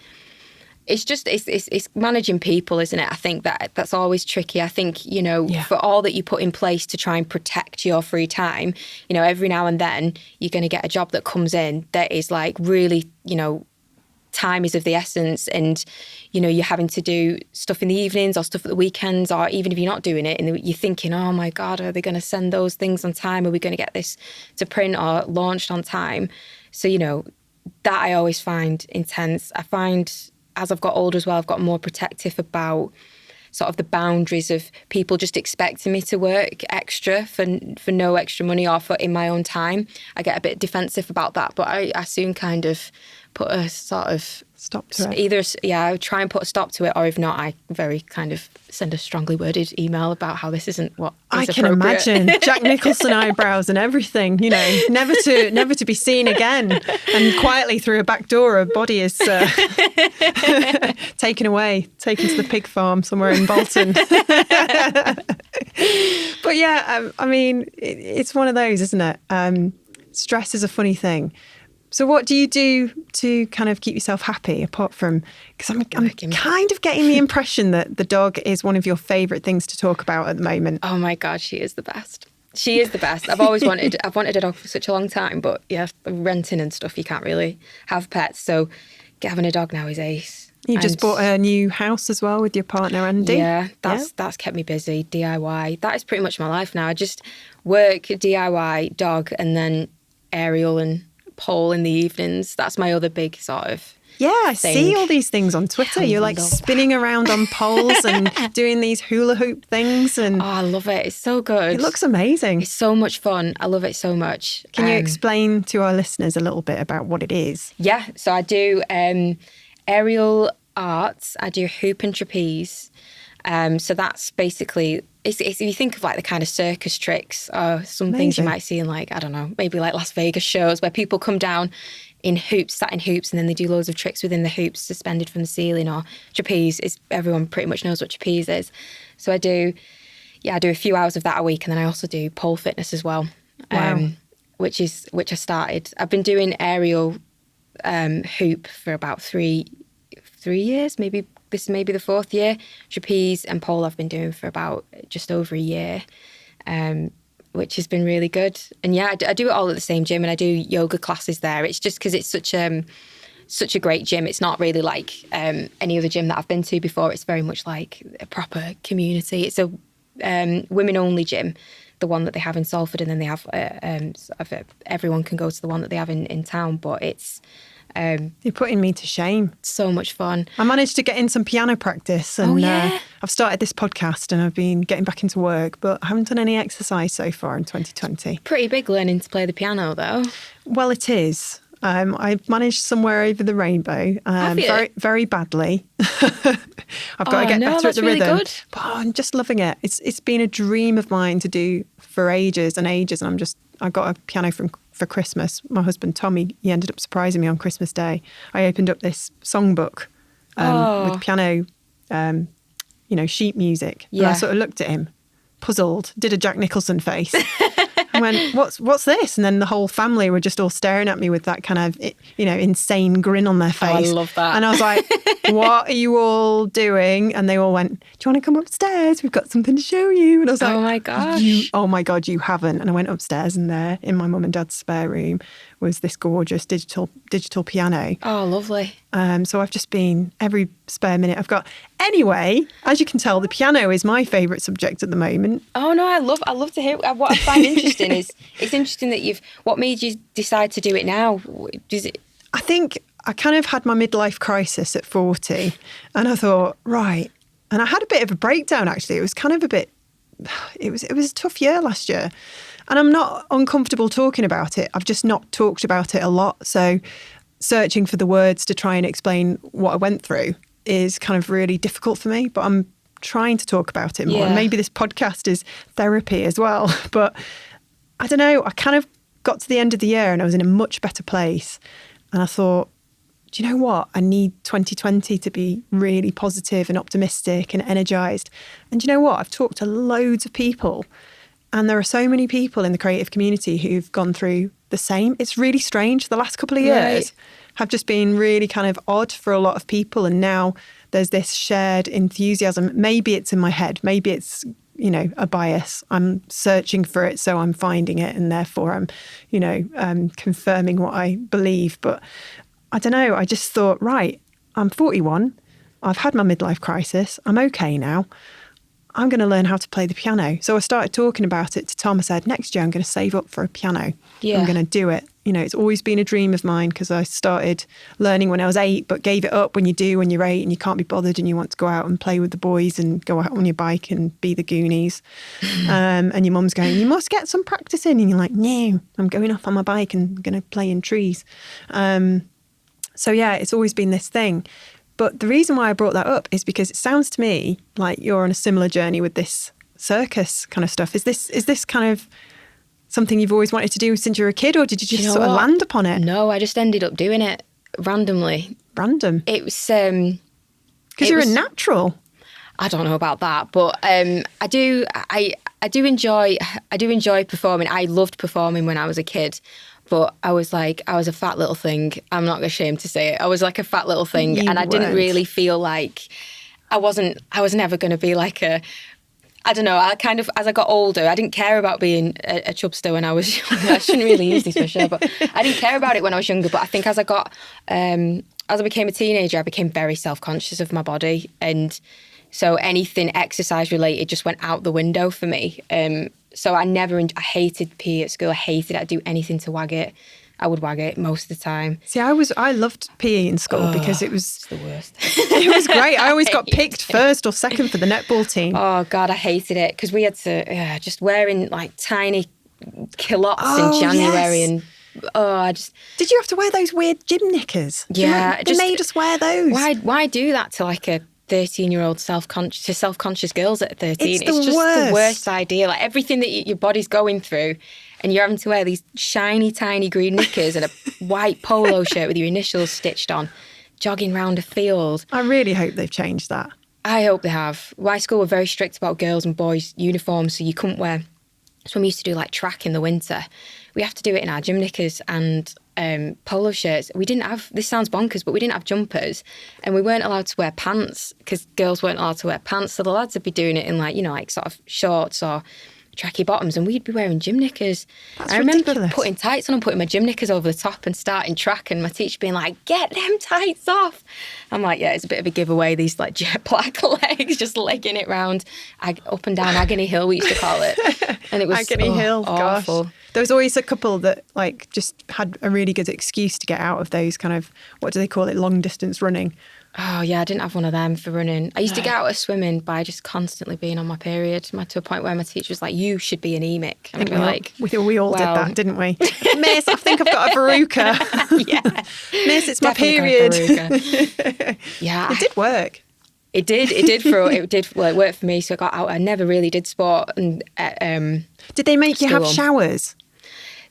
managing people, isn't it? I think that's always tricky. I think, you know, for all that you put in place to try and protect your free time, you know, every now and then you're going to get a job that comes in that is like really, you know, time is of the essence, and, you know, you're having to do stuff in the evenings or stuff at the weekends, or even if you're not doing it and you're thinking, oh my God, are they going to send those things on time? Are we going to get this to print or launched on time? So, you know, that I always find intense. I find... as I've got older as well, I've got more protective about sort of the boundaries of people just expecting me to work extra for no extra money or for in my own time. I get a bit defensive about that, but I soon kind of put a sort of stop to it. Either, I would try and put a stop to it, or if not, I very kind of send a strongly worded email about how this isn't what is I can imagine Jack Nicholson eyebrows and everything, you know, never to be seen again. And quietly through a back door, a body is taken to the pig farm somewhere in Bolton. But yeah, I mean, it's one of those, isn't it? Stress is a funny thing. So what do you do to kind of keep yourself happy, apart from, because I'm kind of getting the impression that the dog is one of your favourite things to talk about at the moment. Oh my God, she is the best. She is the best. I've wanted a dog for such a long time, but yeah, renting and stuff, you can't really have pets. So having a dog now is ace. You just bought a new house as well with your partner, Andy. Yeah, that's kept me busy. DIY. That is pretty much my life now. I just work, DIY, dog, and then aerial and pole in the evenings. That's my other big sort of I see all these things on Twitter. You're like spinning around on poles and doing these hula hoop things, and I love it. It's so good. It looks amazing. It's so much fun. I love it so much. Can you explain to our listeners a little bit about what it is? Yeah, so I do aerial arts. I do hoop and trapeze. So that's basically, if you think of like the kind of circus tricks or some things you might see in like, I don't know, maybe like Las Vegas shows where people come down in hoops, sat in hoops, and then they do loads of tricks within the hoops suspended from the ceiling, or trapeze everyone pretty much knows what trapeze is. So I do a few hours of that a week, and then I also do pole fitness as well. Wow. Which I started. I've been doing aerial hoop for about 3 years, maybe. This may be the 4th year. Trapeze and pole I've been doing for about just over a year, which has been really good. And yeah, I do it all at the same gym, and I do yoga classes there. It's just because it's such a great gym. It's not really like any other gym that I've been to before. It's very much like a proper community. It's a women-only gym, the one that they have in Salford, and then they have everyone can go to the one that they have in town. But it's you're putting me to shame. So much fun. I managed to get in some piano practice, and I've started this podcast, and I've been getting back into work, but I haven't done any exercise so far in 2020. Pretty big learning to play the piano, though. Well, it is. I've managed Somewhere Over the Rainbow very, very badly. I've got to get better at the really rhythm. Good. But I'm just loving it. It's been a dream of mine to do for ages and ages, and I got a piano for Christmas. My husband Tom, he ended up surprising me on Christmas Day. I opened up this songbook with piano, sheet music. Yeah. And I sort of looked at him, puzzled, did a Jack Nicholson face. And I went, what's this? And then the whole family were just all staring at me with that kind of, insane grin on their face. Oh, I love that. And I was like, what are you all doing? And they all went, do you want to come upstairs? We've got something to show you. And I was like, oh my gosh. Oh my God, you haven't. And I went upstairs, and there in my mum and dad's spare room was this gorgeous digital piano. Oh, lovely. So I've just been every spare minute I've got. Anyway, as you can tell, the piano is my favourite subject at the moment. Oh no, I love to hear. What I find interesting is it's interesting that what made you decide to do it now? I think I kind of had my midlife crisis at 40, and I thought, right. And I had a bit of a breakdown, actually. It was kind of it was a tough year last year. And I'm not uncomfortable talking about it. I've just not talked about it a lot. So searching for the words to try and explain what I went through is kind of really difficult for me. But I'm trying to talk about it more. Yeah. And maybe this podcast is therapy as well. But I don't know. I kind of got to the end of the year and I was in a much better place. And I thought, do you know what? I need 2020 to be really positive and optimistic and energised. And do you know what? I've talked to loads of people. And there are so many people in the creative community who've gone through the same. It's really strange. The last couple of years have just been really kind of odd for a lot of people. And now there's this shared enthusiasm. Maybe it's in my head. Maybe it's, a bias. I'm searching for it, so I'm finding it. And therefore I'm, confirming what I believe. But I don't know. I just thought, right, I'm 41. I've had my midlife crisis. I'm okay now. I'm going to learn how to play the piano. So I started talking about it to Tom. I said, next year I'm going to save up for a piano. Yeah. I'm going to do it. It's always been a dream of mine because I started learning when I was 8, but gave it up when you're 8 and you can't be bothered and you want to go out and play with the boys and go out on your bike and be the Goonies. And your mum's going, you must get some practice in. And you're like, no, I'm going off on my bike and going to play in trees. So yeah, it's always been this thing. But the reason why I brought that up is because it sounds to me like you're on a similar journey with this circus kind of stuff. Is this kind of something you've always wanted to do since you were a kid, or did you just sort of land upon it? No, I just ended up doing it randomly. Random? It was because you're a natural. I don't know about that, but I do enjoy performing. I loved performing when I was a kid. But I was a fat little thing. I'm not ashamed to say it. I was like a fat little thing. I didn't really feel like I was never going to be like I don't know. I kind of, as I got older, I didn't care about being a chubster when I was younger. I shouldn't really use this for sure, but I didn't care about it when I was younger. But I think as I became a teenager, I became very self-conscious of my body. And so anything exercise related just went out the window for me. So I hated PE at school. I hated it. I'd do anything to wag it. I would wag it most of the time. See, I loved PE in school because it was the worst. It was great. I always got picked first or second for the netball team. Oh God, I hated it because we had to just wearing like tiny culottes in January yes. and Did you have to wear those weird gym knickers? Yeah, they made us wear those. Why do that to like a 13-year-old self-conscious girls at 13? It's just worst. The worst idea. Like everything that your body's going through, and you're having to wear these shiny, tiny green knickers and a white polo shirt with your initials stitched on, jogging round a field. I really hope they've changed that. I hope they have. My school were very strict about girls' and boys' uniforms, so you couldn't wear. So when we used to do like track in the winter, we have to do it in our gym knickers and polo shirts. We didn't have, this sounds bonkers, but we didn't have jumpers, and we weren't allowed to wear pants because girls weren't allowed to wear pants. So the lads would be doing it in like sort of shorts or tracky bottoms, and we'd be wearing gym knickers. That's I remember ridiculous. putting tights on and putting my gym knickers over the top and starting track, and my teacher being like, get them tights off. I'm like, yeah, it's a bit of a giveaway, these like jet black legs, just legging it round up and down Agony Hill, we used to call it. And it was Agony Hill, awful. gosh. There was always a couple that like just had a really good excuse to get out of those kind of, what do they call it, long distance running. Oh, yeah, I didn't have one of them for running. I used to get out of swimming by just constantly being on my period, to a point where my teacher was like, you should be anemic. And I'd be like, we all did that, didn't we? Miss, I think I've got a verruca. Yeah. Miss, it's my Definitely got a period. verruca. Yeah. It did work. It did it worked for me. So I got out. I never really did sport. And did they make you have school. showers?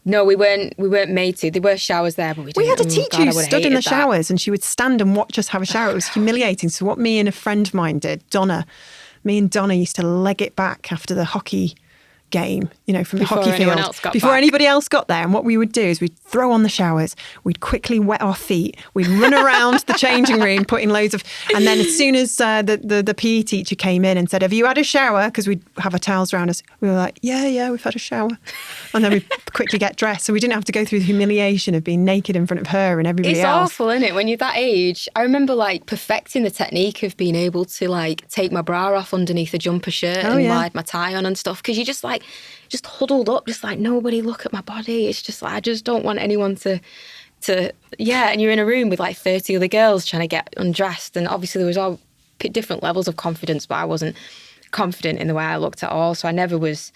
No, we weren't made to. There were showers there, but we didn't. We had a teacher God, who stood in the showers and she would stand and watch us have a shower. It was humiliating. So what me and a friend of mine did, me and Donna used to leg it back after the hockey game, you know, from the Before hockey anyone field. else got Before back. anybody else got there. And what we would do is we'd throw on the showers, we'd quickly wet our feet, we'd run around the changing room putting loads of, and then as soon as the PE teacher came in and said, have you had a shower? Because we'd have our towels around us. We were like, yeah, we've had a shower. And then we'd quickly get dressed. So we didn't have to go through the humiliation of being naked in front of her and everybody else. It's awful, isn't it? When you're that age, I remember like perfecting the technique of being able to like take my bra off underneath a jumper shirt and hide my tie on and stuff. Because you just huddled up, just like, nobody look at my body. It's just like, I just don't want anyone to, and you're in a room with like 30 other girls trying to get undressed. And obviously there was all different levels of confidence, but I wasn't confident in the way I looked at all. So I never was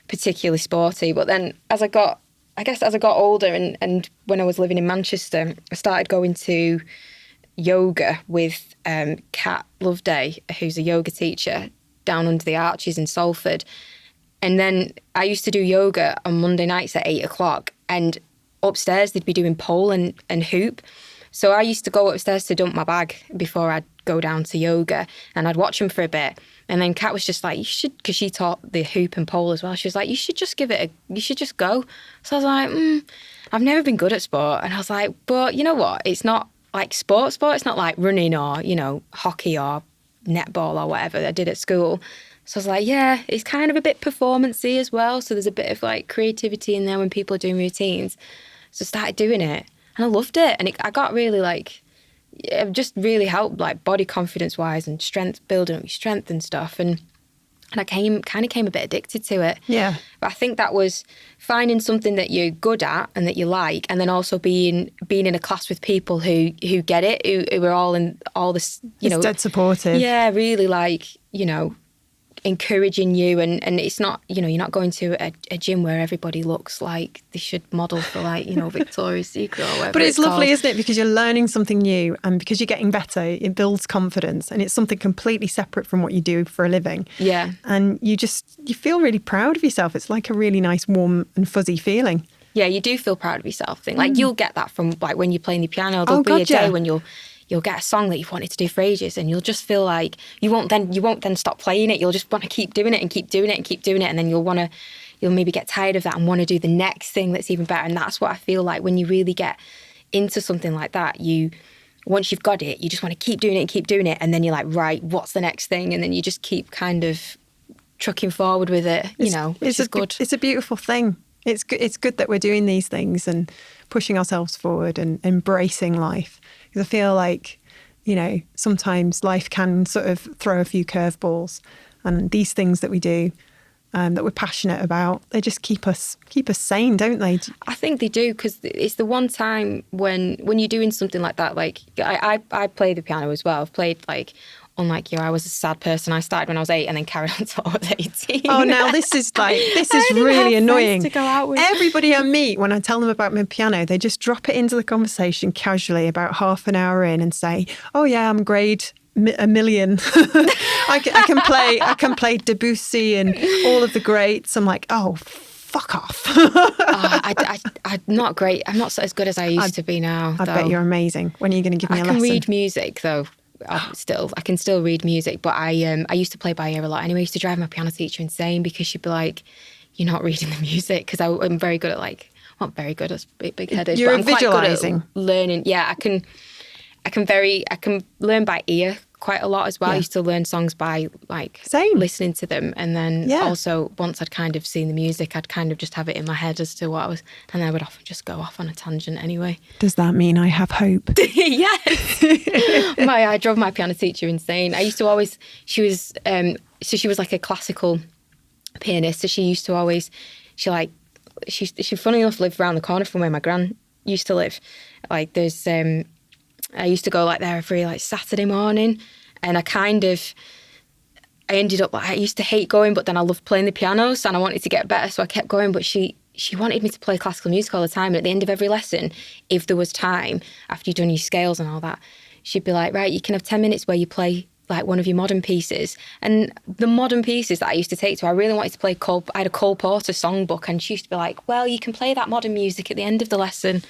particularly sporty. But then as I got older and when I was living in Manchester, I started going to yoga with Kat Loveday, who's a yoga teacher down under the arches in Salford. And then I used to do yoga on Monday nights at 8:00, and upstairs they'd be doing pole and hoop. So I used to go upstairs to dump my bag before I'd go down to yoga, and I'd watch them for a bit. And then Kat was just like, you should, because she taught the hoop and pole as well. She was like, you should just you should just go. So I was like, I've never been good at sport. And I was like, but you know what? It's not like sport. It's not like running or, you know, hockey or netball or whatever I did at school. So I was like, yeah, it's kind of a bit performance-y as well. So there's a bit of like creativity in there when people are doing routines. So I started doing it and I loved it. And I got really like, it just really helped like body confidence wise and strength, building up your strength and stuff. And I kind of came a bit addicted to it. Yeah. But I think that was finding something that you're good at and that you like, and then also being in a class with people who get it, who are all in all this, you know. It's dead supportive. Yeah, really like, you know, encouraging you, and it's not, you know, you're not going to a gym where everybody looks like they should model for like, you know, Victoria's Secret or whatever. But it's lovely, called. isn't it? Because you're learning something new, and because you're getting better, it builds confidence, and it's something completely separate from what you do for a living. Yeah. And you feel really proud of yourself. It's like a really nice, warm and fuzzy feeling. Yeah, you do feel proud of yourself. I think like you'll get that from like when you're playing the piano. There'll be a day when you'll get a song that you've wanted to do for ages, and you'll just feel like you won't then stop playing it. You'll just want to keep doing it and keep doing it and keep doing it, and then you'll maybe get tired of that and want to do the next thing that's even better. And that's what I feel like when you really get into something like that, once you've got it, you just want to keep doing it, and then you're like, right, what's the next thing? And then you just keep kind of trucking forward with it, which is good. It's a beautiful thing. It's good that we're doing these things and pushing ourselves forward and embracing life. Because I feel like, you know, sometimes life can sort of throw a few curveballs, and these things that we do, that we're passionate about, they just keep us sane, don't they? I think they do, because it's the one time when you're doing something like that. Like I play the piano as well. I've played like. Unlike you, I was a sad person. I started when I was 8 and then carried on until I was 18. Oh, now this is really annoying. To go out with. Everybody I meet, when I tell them about my piano, they just drop it into the conversation casually about half an hour in and say, "Oh yeah, I'm grade a million. I can play Debussy and all of the greats." I'm like, "Oh, fuck off." I'm not great. I'm not as good as I used to be now. I bet you're amazing. When are you going to give me a lesson? I can read music though. I can still read music, but I used to play by ear a lot. Anyway, I used to drive my piano teacher insane because she'd be like, "You're not reading the music," because I'm very good at like, not very good as big-headed. You're but I'm visualising. Quite good at learning. Yeah, I can learn by ear quite a lot as well. Yeah. I used to learn songs by like listening to them, and then also once I'd kind of seen the music, I'd kind of just have it in my head as to what I was, and then I would often just go off on a tangent anyway. Does that mean I have hope? Yes. I drove my piano teacher insane. I used to always, she was like a classical pianist, so she funny enough lived around the corner from where my gran used to live. Like there's I used to go like there every like Saturday morning, and I ended up like, I used to hate going, but then I loved playing the piano, so, and I wanted to get better, so I kept going. But she wanted me to play classical music all the time, and at the end of every lesson, if there was time after you'd done your scales and all that, she'd be like, right, you can have 10 minutes where you play like one of your modern pieces. And the modern pieces that I used to take to, I really wanted to play I had a Cole Porter songbook, and she used to be like, well, you can play that modern music at the end of the lesson.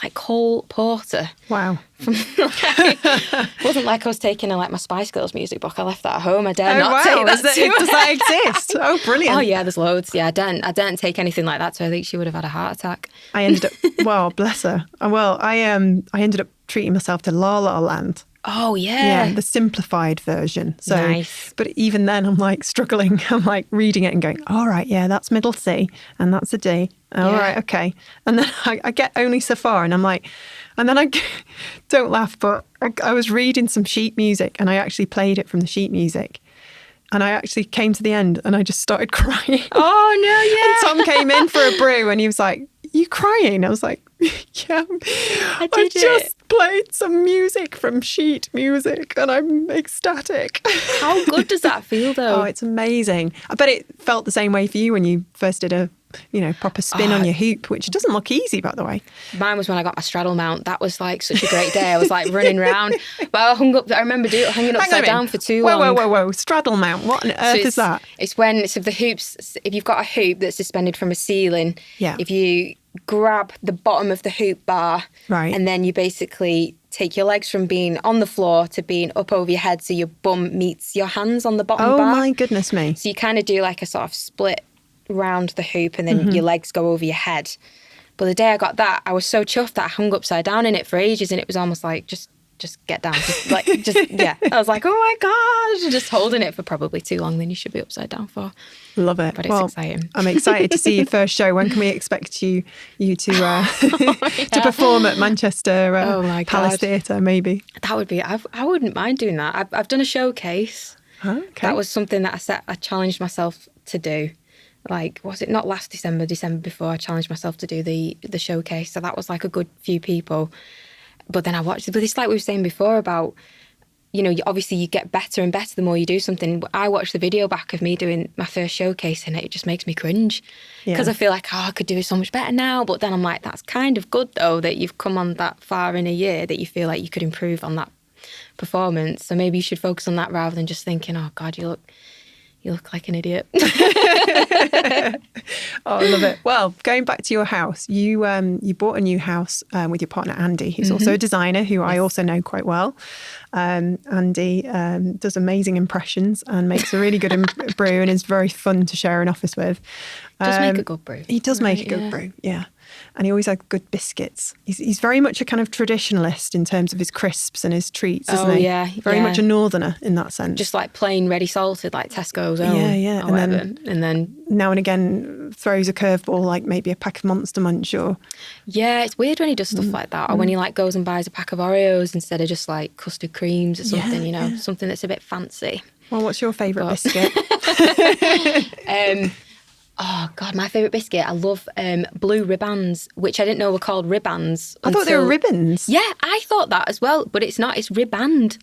like Cole Porter. Wow. It wasn't like I was taking like my Spice Girls music book. I left that at home. I dare not take that. Does that exist? Oh, brilliant. Oh yeah, there's loads. Yeah, I didn't take anything like that, so I think she would have had a heart attack. I ended up, well, bless her. Well, I ended up treating myself to La La Land. Oh yeah. Yeah, the simplified version. So, nice. But even then I'm like struggling. I'm like reading it and going, all right, yeah, that's middle C and that's a D. All right, okay. And then I get only so far and I'm like, and then don't laugh, but I was reading some sheet music and I actually played it from the sheet music. And I actually came to the end and I just started crying. Oh, no, yeah. And Tom came in for a brew and he was like, you crying? I was like, yeah. I just played some music from sheet music and I'm ecstatic. How good does that feel, though? Oh, it's amazing. I bet it felt the same way for you when you first did a proper spin on your hoop, which doesn't look easy, by the way. Mine was when I got my straddle mount. That was like such a great day. I was like running around. But I remember hanging upside down for too long. Whoa. Straddle mount. What on earth is that? It's when the hoops, if you've got a hoop that's suspended from a ceiling, if you grab the bottom of the hoop bar, right, and then you basically take your legs from being on the floor to being up over your head so your bum meets your hands on the bottom bar. Oh my goodness me. So you kind of do like a sort of split round the hoop and then your legs go over your head. But the day I got that, I was so chuffed that I hung upside down in it for ages and it was almost like just get down. I was like, oh my gosh, just holding it for probably too long than you should be upside down for. Love it. But it's exciting. I'm excited to see your first show. When can we expect you to to perform at Manchester Palace Theatre, maybe? That would be, I wouldn't mind doing that. I've done a showcase. Okay. That was something that I challenged myself to do. Like, was it not last December before, I challenged myself to do the showcase. So that was like a good few people. But then I watched it. But it's like we were saying before about, obviously you get better and better the more you do something. I watched the video back of me doing my first showcase and it just makes me cringe. Because I feel like, I could do it so much better now. But then I'm like, that's kind of good though, that you've come on that far in a year that you feel like you could improve on that performance. So maybe you should focus on that rather than just thinking, oh God, you look like an idiot. Oh, I love it. Well, going back to your house, you bought a new house with your partner, Andy, who's also a designer who I also know quite well. Andy does amazing impressions and makes a really good brew and is very fun to share an office with. Does make a good brew. He does make a good brew, yeah. And he always has good biscuits. He's very much a kind of traditionalist in terms of his crisps and his treats, isn't he? Yeah. Very much a northerner in that sense. Just like plain ready salted, like Tesco's own. Yeah. And then now and again throws a curveball, like maybe a pack of Monster Munch or... Yeah, it's weird when he does stuff like that. Or when he like goes and buys a pack of Oreos instead of just like custard creams or something, something that's a bit fancy. Well, what's your favourite biscuit? Oh, God, my favourite biscuit. I love blue ribbons, which I didn't know were called ribbons. I thought they were ribbons. Yeah, I thought that as well, but it's not. It's ribband.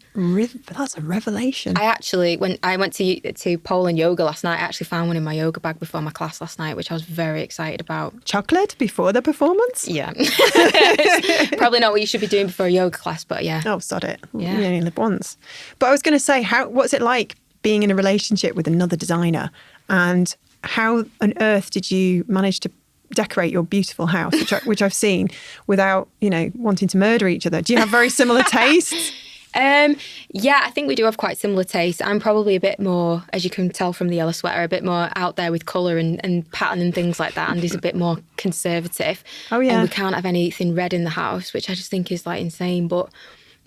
That's a revelation. I actually, when I went to pole and yoga last night, I actually found one in my yoga bag before my class last night, which I was very excited about. Chocolate before the performance? Yeah. It's probably not what you should be doing before a yoga class, but yeah. Oh, sod it. Yeah. You only live once. But I was going to say, what's it like being in a relationship with another designer, and how on earth did you manage to decorate your beautiful house, which I've seen, without, wanting to murder each other? Do you have very similar tastes? Yeah, I think we do have quite similar tastes. I'm probably a bit more, as you can tell from the yellow sweater, a bit more out there with colour and pattern and things like that. Andy's a bit more conservative. Oh, yeah. And we can't have anything red in the house, which I just think is like insane. But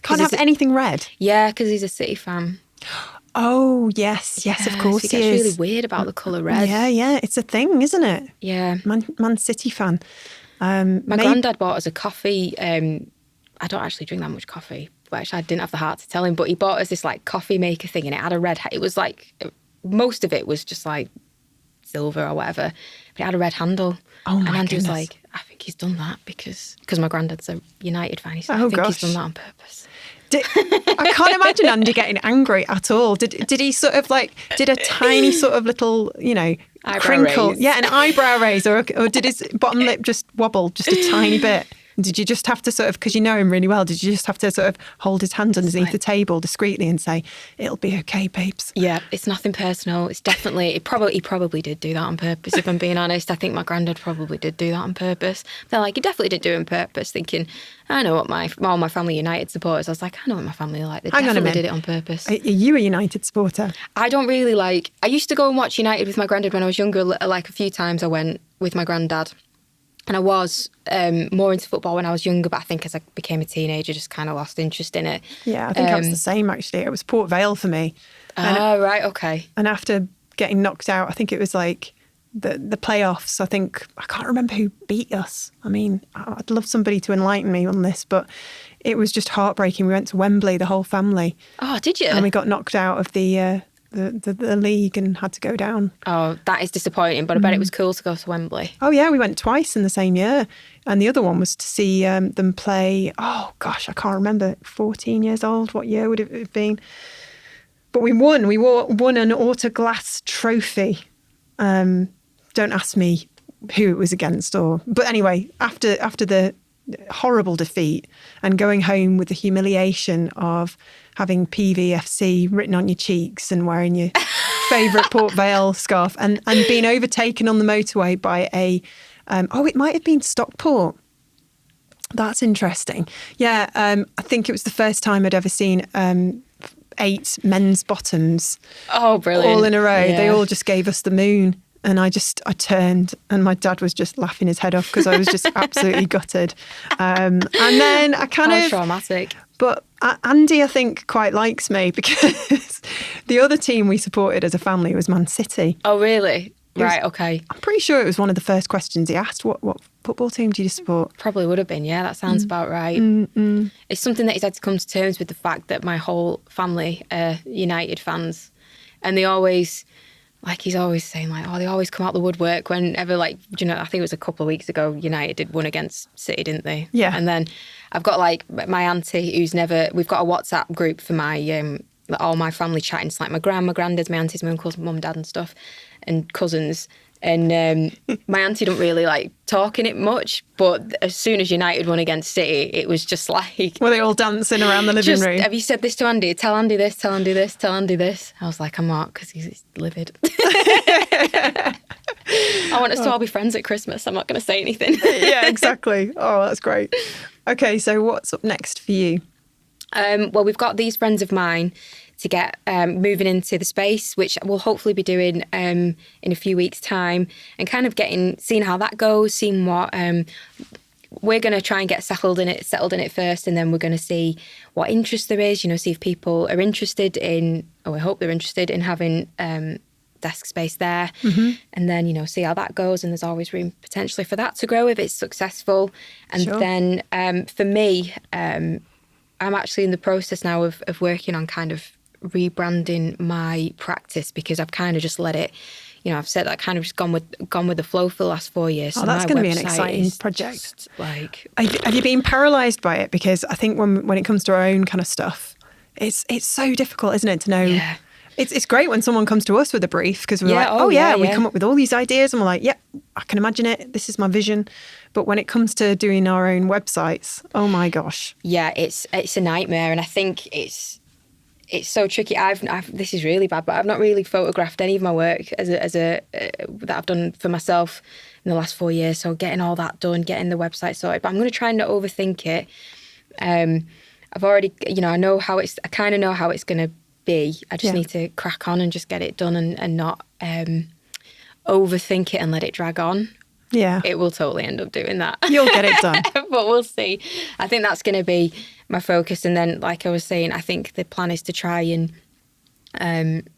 can't have anything red? Yeah, because he's a City fan. Oh, yes, of course so he gets really weird about the colour red. Yeah, it's a thing, isn't it? Yeah. Man City fan. My granddad bought us a coffee. I don't actually drink that much coffee, which I didn't have the heart to tell him, but he bought us this like coffee maker thing and it had a red, it was like, most of it was just like silver or whatever, but it had a red handle. Oh my And Andy goodness. was like, I think he's done that because my granddad's a United fan. He said, I think he's done that on purpose. I can't imagine Andy getting angry at all. Did he sort of like, did a tiny sort of little, eyebrow crinkle? raise. Yeah, an eyebrow raise, or did his bottom lip just wobble just a tiny bit? Did you just have to sort of, because you know him really well, did you just have to sort of hold his hand underneath the table discreetly and say, it'll be okay, babes? Yeah, it's nothing personal. It's definitely, he probably did do that on purpose, if I'm being honest. I think my granddad probably did do that on purpose. They're like, he definitely did do it on purpose, thinking, I know what all my family United supporters, I was like, I know what my family are like. They definitely did it on purpose. Are you a United supporter? I don't really I used to go and watch United with my granddad when I was younger. Like a few times I went with my granddad. And I was more into football when I was younger, but I think as I became a teenager, just kind of lost interest in it. Yeah, I think I was the same, actually. It was Port Vale for me. Right, okay. And after getting knocked out, I think it was like the playoffs, I can't remember who beat us. I mean, I'd love somebody to enlighten me on this, but it was just heartbreaking. We went to Wembley, the whole family. Oh, did you? And we got knocked out of the league and had to go down. Oh, that is disappointing, but I bet it was cool to go to Wembley. Oh yeah, we went twice in the same year. And the other one was to see them play, oh gosh, I can't remember, 14 years old. What year would it have been? But we won. We won an Autoglass trophy. Don't ask me who it was against. But anyway, after the horrible defeat and going home with the humiliation of having PVFC written on your cheeks and wearing your favourite Port Vale scarf and being overtaken on the motorway by it might have been Stockport. That's interesting. Yeah, I think it was the first time I'd ever seen 8 men's bottoms. Oh, brilliant. All in a row. Yeah. They all just gave us the moon. And I turned and my dad was just laughing his head off because I was just absolutely gutted. And then I kind of... traumatic. But Andy, I think, quite likes me because the other team we supported as a family was Man City. Oh, really? Right, okay. I'm pretty sure it was one of the first questions he asked. What football team do you support? Probably would have been, yeah. That sounds about right. It's something that he's had to come to terms with, the fact that my whole family are United fans. And they always... Like he's always saying, they always come out the woodwork whenever, I think it was a couple of weeks ago, United did won against City, didn't they? Yeah. And then I've got my auntie we've got a WhatsApp group for my all my family chatting. It's like my granddad's, my aunties, my uncles, mum, dad and stuff, and cousins. And my auntie don't really like talking it much, but as soon as United won against City, it was just like... Were they all dancing around the living room? Have you said this to Andy? Tell Andy this, tell Andy this, tell Andy this. I was like, I'm not, because he's livid. I want us to all be friends at Christmas. I'm not going to say anything. Yeah, exactly. Oh, that's great. Okay, so what's up next for you? Well, we've got these friends of mine to get moving into the space, which we'll hopefully be doing in a few weeks' time, and kind of seeing how that goes, seeing what we're going to try and get settled in it first, and then we're going to see what interest there is. See if people are interested in, or I hope they're interested in having desk space there, and then see how that goes. And there's always room potentially for that to grow if it's successful. And Sure. then for me, I'm actually in the process now of working on kind of rebranding my practice, because I've kind of just let it, I've said I kind of just gone with the flow for the last 4 years. Oh, that's going to be an exciting project. Have you been paralysed by it? Because I think when it comes to our own kind of stuff, it's so difficult, isn't it, to know. Yeah. It's great when someone comes to us with a brief, because we're we come up with all these ideas and we're like, I can imagine it. This is my vision. But when it comes to doing our own websites, oh my gosh. Yeah, it's a nightmare, and I think it's so tricky. This is really bad, but I've not really photographed any of my work that I've done for myself in the last 4 years. So getting all that done, getting the website sorted, but I'm going to try and not overthink it. I've already, I kind of know how it's going to be. I just need to crack on and just get it done and not overthink it and let it drag on. Yeah. It will totally end up doing that. You'll get it done. But we'll see. I think that's going to be my focus. And then, like I was saying, I think the plan is to try and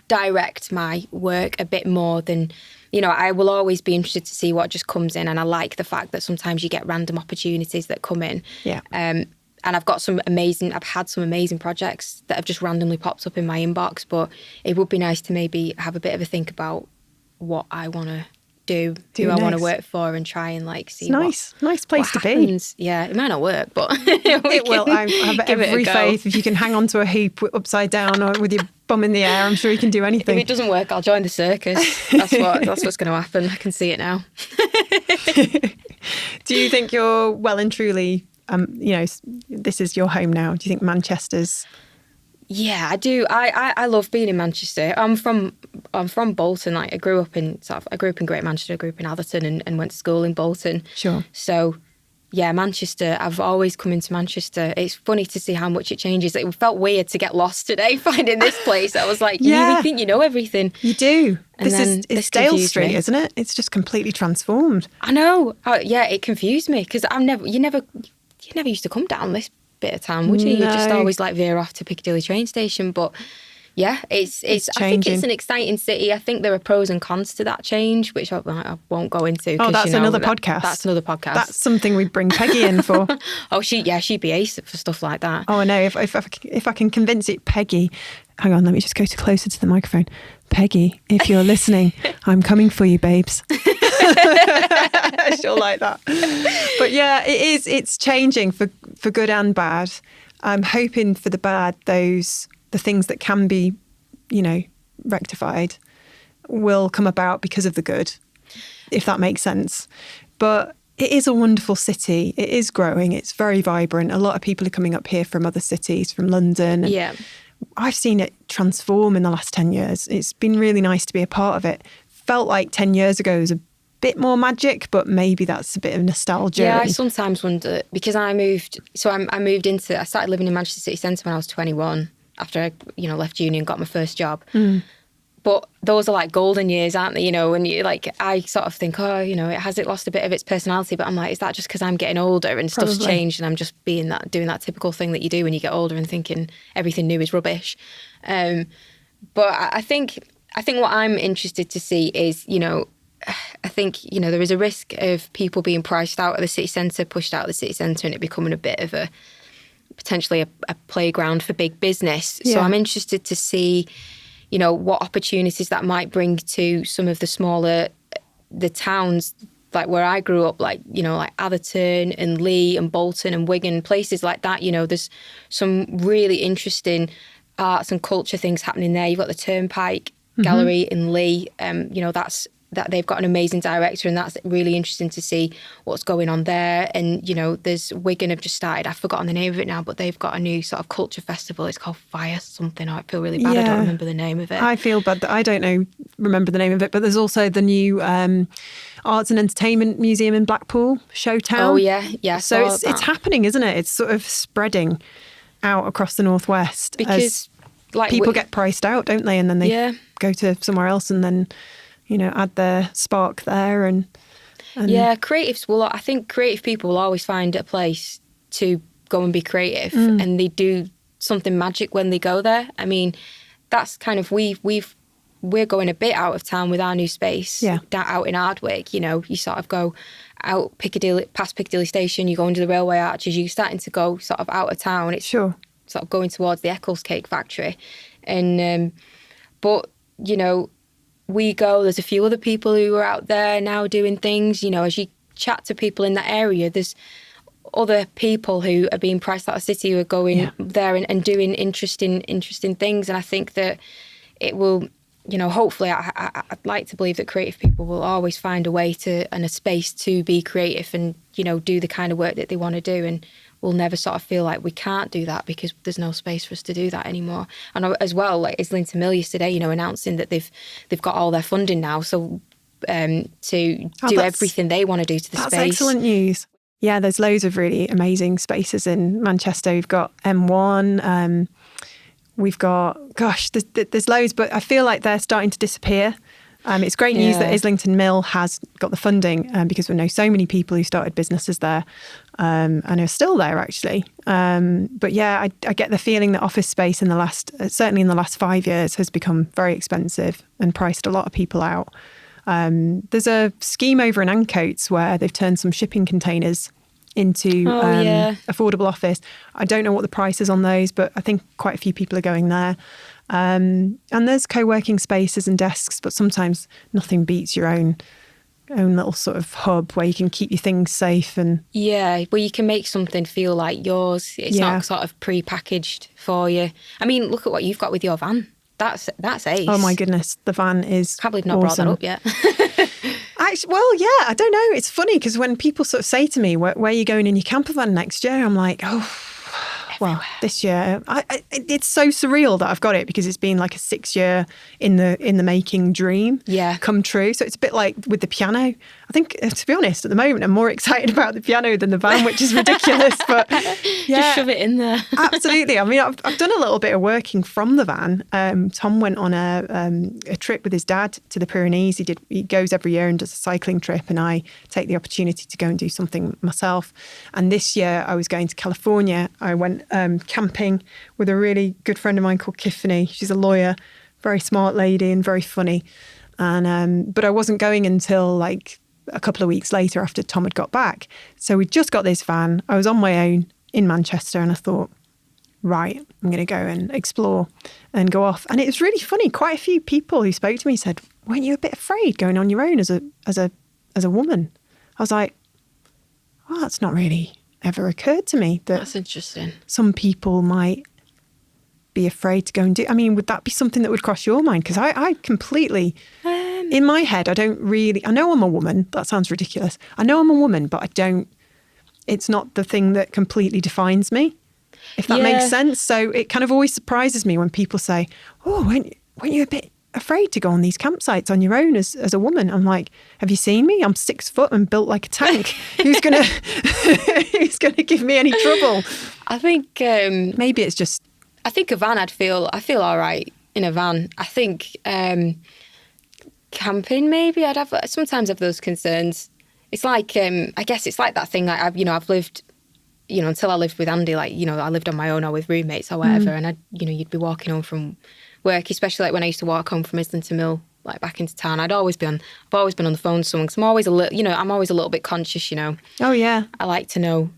direct my work a bit more than, I will always be interested to see what just comes in. And I like the fact that sometimes you get random opportunities that come in. Yeah. And I've had some amazing projects that have just randomly popped up in my inbox. But it would be nice to maybe have a bit of a think about what I want to do who I want to work for and try and like see nice place to happens. be. Yeah, it might not work, but it will. I have every faith. If you can hang onto a hoop upside down or with your bum in the air, I'm sure you can do anything. If it doesn't work, I'll join the circus. That's what's going to happen. I can see it now. Do you think you're well and truly, this is your home now? Do you think Manchester's? Yeah, I do. I love being in Manchester. I'm from Bolton. Like I grew up in Great Manchester. I grew up in Atherton and went to school in Bolton. Sure. So, yeah, Manchester. I've always come into Manchester. It's funny to see how much it changes. It felt weird to get lost today finding this place. I was like, you really think you know everything? You do. And It's Dale Street, isn't it? It's just completely transformed. I know. Yeah, it confused me because you never used to come down this bit of town, would you? No. You just always like veer off to Piccadilly train station. But yeah, it's I think it's an exciting city. I think there are pros and cons to that change, which I won't go into. Oh, that's another podcast. That's another podcast. That's something we'd bring Peggy in for. Oh, she'd be ace for stuff like that. Oh, I know. If I can convince it, Peggy. Hang on, let me just go closer to the microphone. Peggy, if you're listening, I'm coming for you, babes. She'll like that. But yeah, it's changing for good and bad. I'm hoping for the bad, the things that can be, rectified will come about because of the good, if that makes sense. But it is a wonderful city. It is growing. It's very vibrant. A lot of people are coming up here from other cities, from London. Yeah. I've seen it transform in the last 10 years. It's been really nice to be a part of it. Felt like 10 years ago was a bit more magic, but maybe that's a bit of nostalgia. Yeah, I sometimes wonder, because I started living in Manchester City Centre when I was 21, after I, left uni and got my first job. Mm. But those are like golden years, aren't they? When you I sort of think, has it lost a bit of its personality? But I'm like, is that just because I'm getting older and stuff's changed and I'm just doing that typical thing that you do when you get older and thinking everything new is rubbish? But I think what I'm interested to see is, I think, there is a risk of people being priced out of the city centre, pushed out of the city centre, and it becoming a bit of potentially a playground for big business. Yeah. So I'm interested to see, what opportunities that might bring to some of the towns, like where I grew up, like Atherton and Lee and Bolton and Wigan, places like that. There's some really interesting arts and culture things happening there. You've got the Turnpike Gallery in Lee. That they've got an amazing director, and that's really interesting to see what's going on there. And, there's Wigan have just started, I've forgotten the name of it now, but they've got a new sort of culture festival. It's called Fire something. I feel really bad. Yeah. I don't remember the name of it. I feel bad that I don't remember the name of it, but there's also the new Arts and Entertainment Museum in Blackpool, Showtown. Oh, yeah. Yeah. So it's happening, isn't it? It's sort of spreading out across the Northwest. Because people get priced out, don't they? And then they go to somewhere else and then add their spark there and yeah, I think creative people will always find a place to go and be creative, and they do something magic when they go there. I mean, that's kind of we're going a bit out of town with our new space. Yeah. Out in Ardwick, you sort of go out past Piccadilly Station, you go under the railway arches, you're starting to go sort of out of town. It's sort of going towards the Eccles Cake Factory, and but there's a few other people who are out there now doing things. As you chat to people in that area, there's other people who are being priced out of the city who are going there and doing interesting things. And I think that it will, hopefully, I'd like to believe that creative people will always find a way and a space to be creative and, do the kind of work that they want to do. And we'll never sort of feel like we can't do that because there's no space for us to do that anymore. And as well, like Islington Mill yesterday, announcing that they've got all their funding now, so to do everything they want to do to the space. That's excellent news. Yeah, there's loads of really amazing spaces in Manchester. We've got M1. We've got, there's loads, but I feel like they're starting to disappear. It's great news that Islington Mill has got the funding because we know so many people who started businesses there and are still there actually. But yeah, I get the feeling that office space certainly in the last 5 years has become very expensive and priced a lot of people out. There's a scheme over in Ancoats where they've turned some shipping containers into affordable office. I don't know what the price is on those, but I think quite a few people are going there. And there's co-working spaces and desks, but sometimes nothing beats your own own little sort of hub where you can keep your things safe and... Yeah, well, you can make something feel like yours. It's not sort of pre-packaged for you. I mean, look at what you've got with your van. That's ace. Oh my goodness, the van is Can't believe I've not brought that up yet. Actually, well, yeah, I don't know. It's funny because when people sort of say to me, where are you going in your camper van next year? I'm like, oh, well, this year. It's so surreal that I've got it because it's been like a 6-year in the making dream come true. So it's a bit like with the piano. I think, to be honest, at the moment, I'm more excited about the piano than the van, which is ridiculous. But just shove it in there. Absolutely. I mean, I've done a little bit of working from the van. Tom went on a trip with his dad to the Pyrenees. He goes every year and does a cycling trip, and I take the opportunity to go and do something myself. And this year I was going to California. I went camping with a really good friend of mine called Tiffany. She's a lawyer, very smart lady and very funny. And but I wasn't going until like a couple of weeks later after Tom had got back. So we just got this van. I was on my own in Manchester and I thought, right, I'm going to go and explore and go off. And it was really funny. Quite a few people who spoke to me said, weren't you a bit afraid going on your own as a woman? I was like, well, that's not really ever occurred to me. That's interesting. Some people might be afraid to go and do. I mean, would that be something that would cross your mind? Because I completely, in my head, I know I'm a woman. That sounds ridiculous. I know I'm a woman, but it's not the thing that completely defines me, if that makes sense. So it kind of always surprises me when people say, oh, weren't you a bit afraid to go on these campsites on your own as a woman? I'm like, have you seen me? I'm 6 foot and built like a tank. Who's gonna give me any trouble? I think maybe it's just. I think a van, I feel all right in a van. I think camping, maybe I'd sometimes have those concerns. It's like I guess it's like that thing. Like I've lived, until I lived with Andy. Like I lived on my own or with roommates or whatever, and you'd be walking home from work, especially like when I used to walk home from Islington Mill, like back into town. I've always been on the phone with someone because I'm always I'm always a little bit conscious. Oh yeah. I like to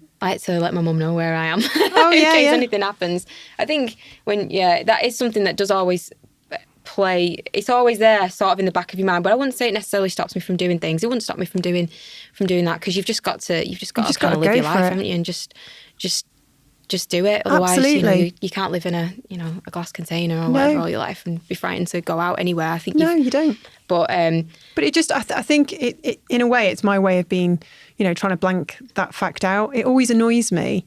let my mum know where I am in case anything happens. I think that is something that does always play. It's always there, sort of in the back of your mind. But I wouldn't say it necessarily stops me from doing things. It wouldn't stop me from doing that because you've just got to kind of live your life, haven't you? And just do it. Otherwise, absolutely. You can't live in a glass container or whatever all your life and be frightened to go out anywhere. I think you don't. But it just, I think it in a way, it's my way of being, trying to blank that fact out. It always annoys me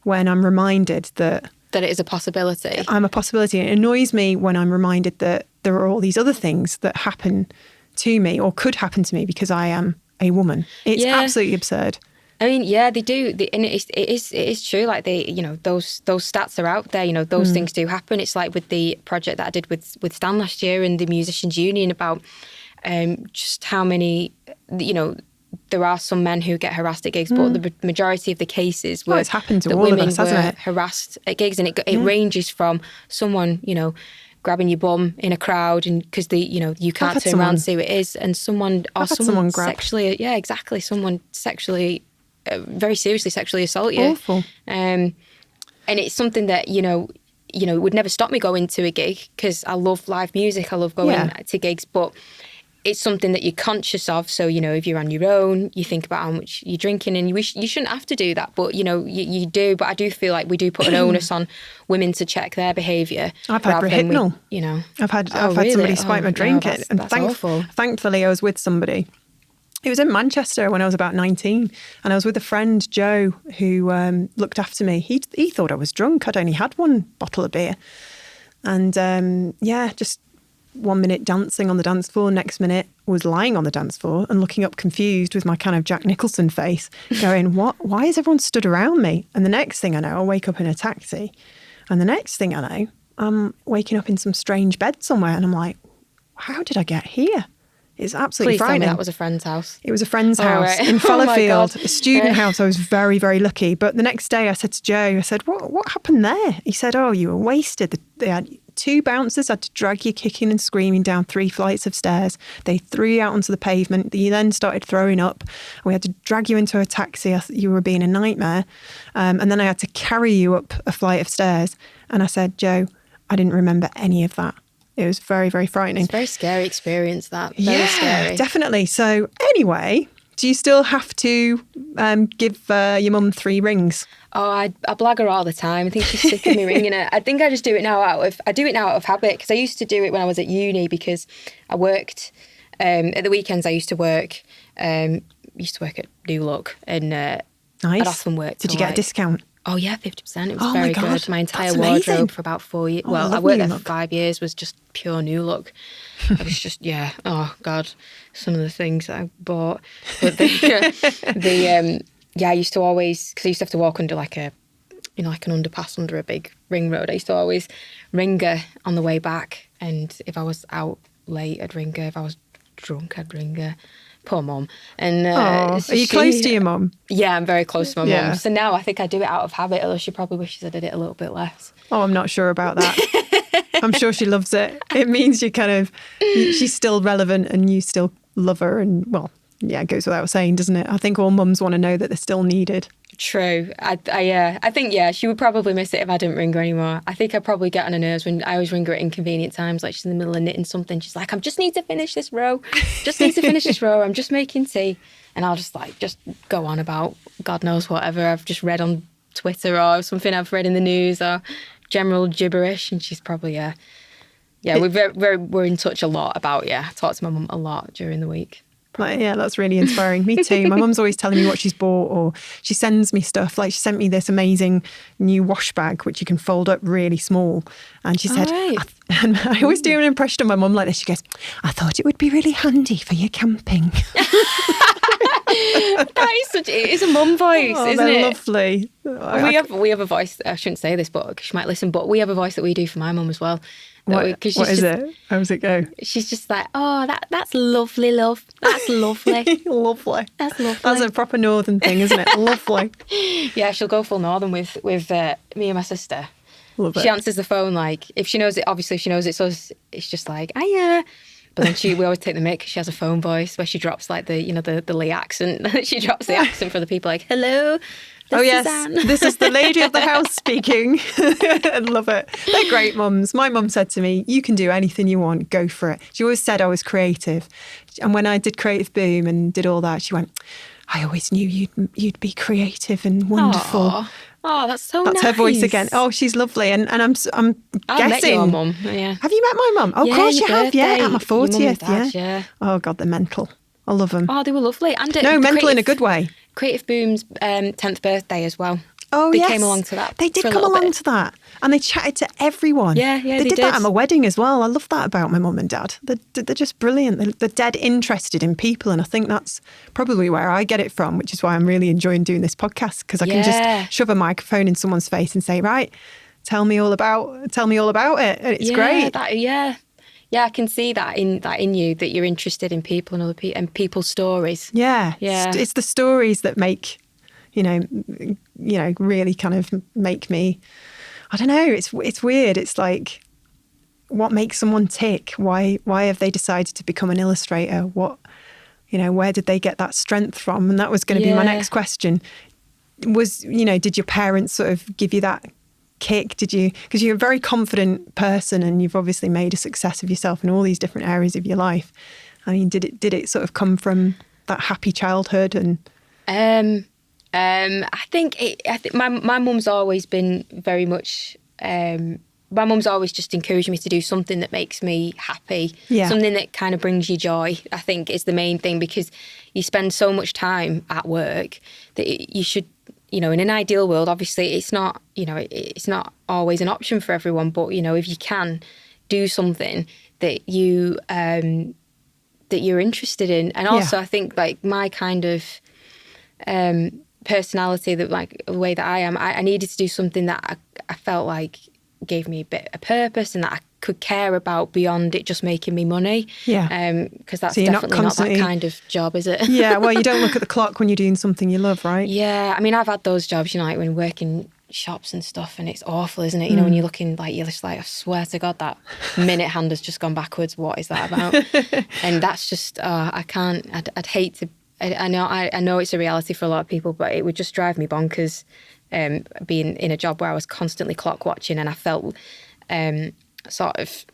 when I'm reminded that it is a possibility. I'm a possibility. It annoys me when I'm reminded that there are all these other things that happen to me or could happen to me because I am a woman. It's absolutely absurd. I mean, yeah, they do, and it is true. Like those stats are out there. Those things do happen. It's like with the project that I did with Stan last year and the Musicians Union about just how many, there are some men who get harassed at gigs, but the majority of the cases were it's happened to all of us, hasn't it? Harassed at gigs, and it ranges from someone grabbing your bum in a crowd, and because you can't turn around and see who it is, and someone sexually, someone sexually. Very seriously sexually assault you. Awful. And it's something that it would never stop me going to a gig because I love live music. I love going to gigs, but it's something that you're conscious of. So if you're on your own, you think about how much you're drinking, and you shouldn't have to do that, but you do. But I do feel like we do put an onus on women to check their behaviour. I've had rehypnol. I've had somebody spike my drink, and awful. Thankfully I was with somebody. It was in Manchester when I was about 19, and I was with a friend, Joe, who looked after me. He thought I was drunk. I'd only had one bottle of beer. And just 1 minute dancing on the dance floor, next minute was lying on the dance floor and looking up confused with my kind of Jack Nicholson face, going, what? Why is everyone stood around me? And the next thing I know, I'll wake up in a taxi. And the next thing I know, I'm waking up in some strange bed somewhere. And I'm like, how did I get here? It's absolutely frightening. Please tell me that was a friend's house. It was a friend's house in Fallowfield, a student house. I was very, very lucky. But the next day I said to Joe, I said, what happened there? He said, oh, you were wasted. They had 2 bouncers had to drag you kicking and screaming down 3 flights of stairs. They threw you out onto the pavement. You then started throwing up. We had to drag you into a taxi. You were being a nightmare. And then I had to carry you up a flight of stairs. And I said, Joe, I didn't remember any of that. It was very, very frightening. It's a very scary experience, that. Very scary. Definitely. So anyway, do you still have to give your mum 3 rings? Oh, I blag her all the time. I think she's sick of me ringing her. I think I just do it now out of habit, because I used to do it when I was at uni, because I worked at the weekends. I used to work at New Look, and Nice. I'd often work. Did you get a discount? Oh yeah, 50%. It was Oh very my God, good. My entire that's amazing. wardrobe for about 4 years. Oh, Well, I love worked New there Look. for 5 years, was just pure New Look. I was just, yeah. Oh God, some of the things that I bought. But I used to always, because I used to have to walk under like an underpass under a big ring road. I used to always ring her on the way back, and if I was out late, I'd ring her. If I was drunk, I'd ring her. Poor mum. And so are you close to your mum? Yeah, I'm very close to my Yeah. mum. So now I think I do it out of habit, although she probably wishes I did it a little bit less. Oh, I'm not sure about that. I'm sure she loves it. It means she's still relevant and you still love her. And well, yeah, it goes without saying, doesn't it? I think all mums want to know that they're still needed. True. I think, yeah, she would probably miss it if I didn't ring her anymore. I think I'd probably get on her nerves when I always ring her at inconvenient times, like she's in the middle of knitting something. She's like, I just need to finish this row. I'm just making tea. And I'll just go on about God knows whatever I've just read on Twitter or something I've read in the news or general gibberish. And she's probably, we're in touch a lot about, I talk to my mum a lot during the week. Yeah, that's really inspiring. Me too. My mum's always telling me what she's bought, or she sends me stuff. Like she sent me this amazing new wash bag, which you can fold up really small. And she said, right. and I always do an impression of my mum like this. She goes, I thought it would be really handy for your camping. It is a mum voice, isn't they're it? Lovely. We have a voice. I shouldn't say this, but she might listen. But we have a voice that we do for my mum as well. What is it? How does it go? She's just like, oh, that's lovely, love. That's lovely. Lovely. That's lovely. That's a proper northern thing, isn't it? Lovely. Yeah, she'll go full northern with me and my sister. Love it. She answers the phone like, if she knows it, obviously if she knows it's us, it's just like, hiya. But then we always take the mick because she has a phone voice where she drops like the Lee accent. She drops the accent for the people like, hello. This is the lady of the house speaking. I love it. They're great mums. My mum said to me, you can do anything you want, go for it. She always said I was creative. And when I did Creative Boom and did all that, she went, I always knew you'd be creative and wonderful. Aww. Oh, that's nice. That's her voice again. Oh, she's lovely. And I'm guessing. Met your mum. Yeah. Have you met my mum? Oh, yeah, of course you have. Yeah, at my 40th. Dad, yeah. Oh, God, they're mental. I love them. Oh, they were lovely. And mental in a good way. Creative Boom's 10th birthday as well. Oh, they yes. came along to that. They did come along to that. And they chatted to everyone. Yeah, they did that at my wedding as well. I love that about my mum and dad. They're just brilliant. They're dead interested in people. And I think that's probably where I get it from, which is why I'm really enjoying doing this podcast, because I can just shove a microphone in someone's face and say, right, tell me all about it. And it's great. Yeah, I can see that in you, that you're interested in people and other people and people's stories. Yeah. It's the stories that make, really kind of make me, I don't know, it's weird. It's like, what makes someone tick? Why have they decided to become an illustrator? Where did they get that strength from? And that was going to be my next question. Did your parents sort of give you that kick? Did you, because you're a very confident person and you've obviously made a success of yourself in all these different areas of your life. I mean, did it sort of come from that happy childhood? And I think my mum's always been very much. My mum's always just encouraged me to do something that makes me happy, something that kind of brings you joy. I think is the main thing, because you spend so much time at work that you should. In an ideal world, obviously, it's not. It's not always an option for everyone. But if you can do something that you that you're interested in, and also I think like my kind of personality, that like the way that I am, I needed to do something that I felt like gave me a bit of purpose and that I could care about beyond it just making me money. Yeah. Because that's definitely not that kind of job, is it? Yeah. Well, you don't look at the clock when you're doing something you love, right? Yeah. I mean, I've had those jobs, like when working shops and stuff, and it's awful, isn't it? When you're looking like, you're just like, I swear to God, that minute hand has just gone backwards. What is that about? And that's just, I can't, I'd hate to, I know it's a reality for a lot of people, but it would just drive me bonkers being in a job where I was constantly clock watching, and I felt sort of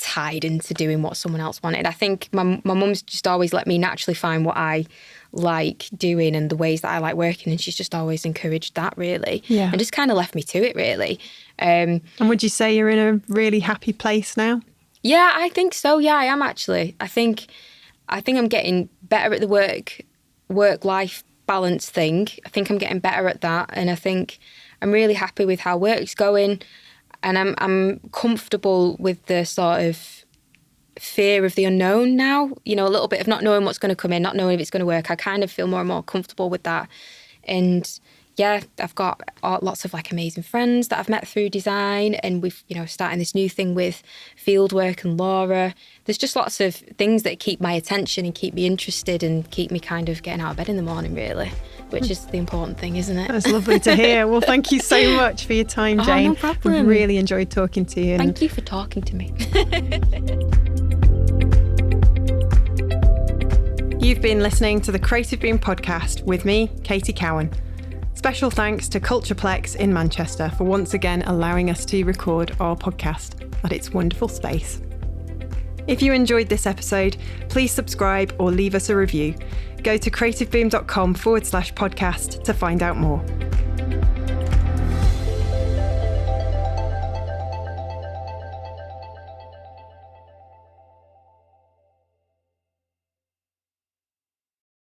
tied into doing what someone else wanted. I think my mum's just always let me naturally find what I like doing and the ways that I like working, and she's just always encouraged that, really. Yeah. And just kind of left me to it, really. And would you say you're in a really happy place now? Yeah, I think so. Yeah, I am actually. I think I'm getting better at the work-life balance thing. I think I'm getting better at that, and I think I'm really happy with how work's going, and I'm comfortable with the sort of fear of the unknown now. You know, a little bit of not knowing what's going to come in, not knowing if it's going to work. I kind of feel more and more comfortable with that, and yeah, I've got lots of like amazing friends that I've met through design, and we've, you know, starting this new thing with fieldwork and Laura. There's just lots of things that keep my attention and keep me interested and keep me kind of getting out of bed in the morning, really, which is the important thing, isn't it? That's lovely to hear. Well, thank you so much for your time, Jane. No problem. We've really enjoyed talking to you. Thank you for talking to me. You've been listening to the Creative Boom podcast with me, Katie Cowan. Special thanks to Cultureplex in Manchester for once again allowing us to record our podcast at its wonderful space. If you enjoyed this episode, please subscribe or leave us a review. Go to creativeboom.com/podcast to find out more.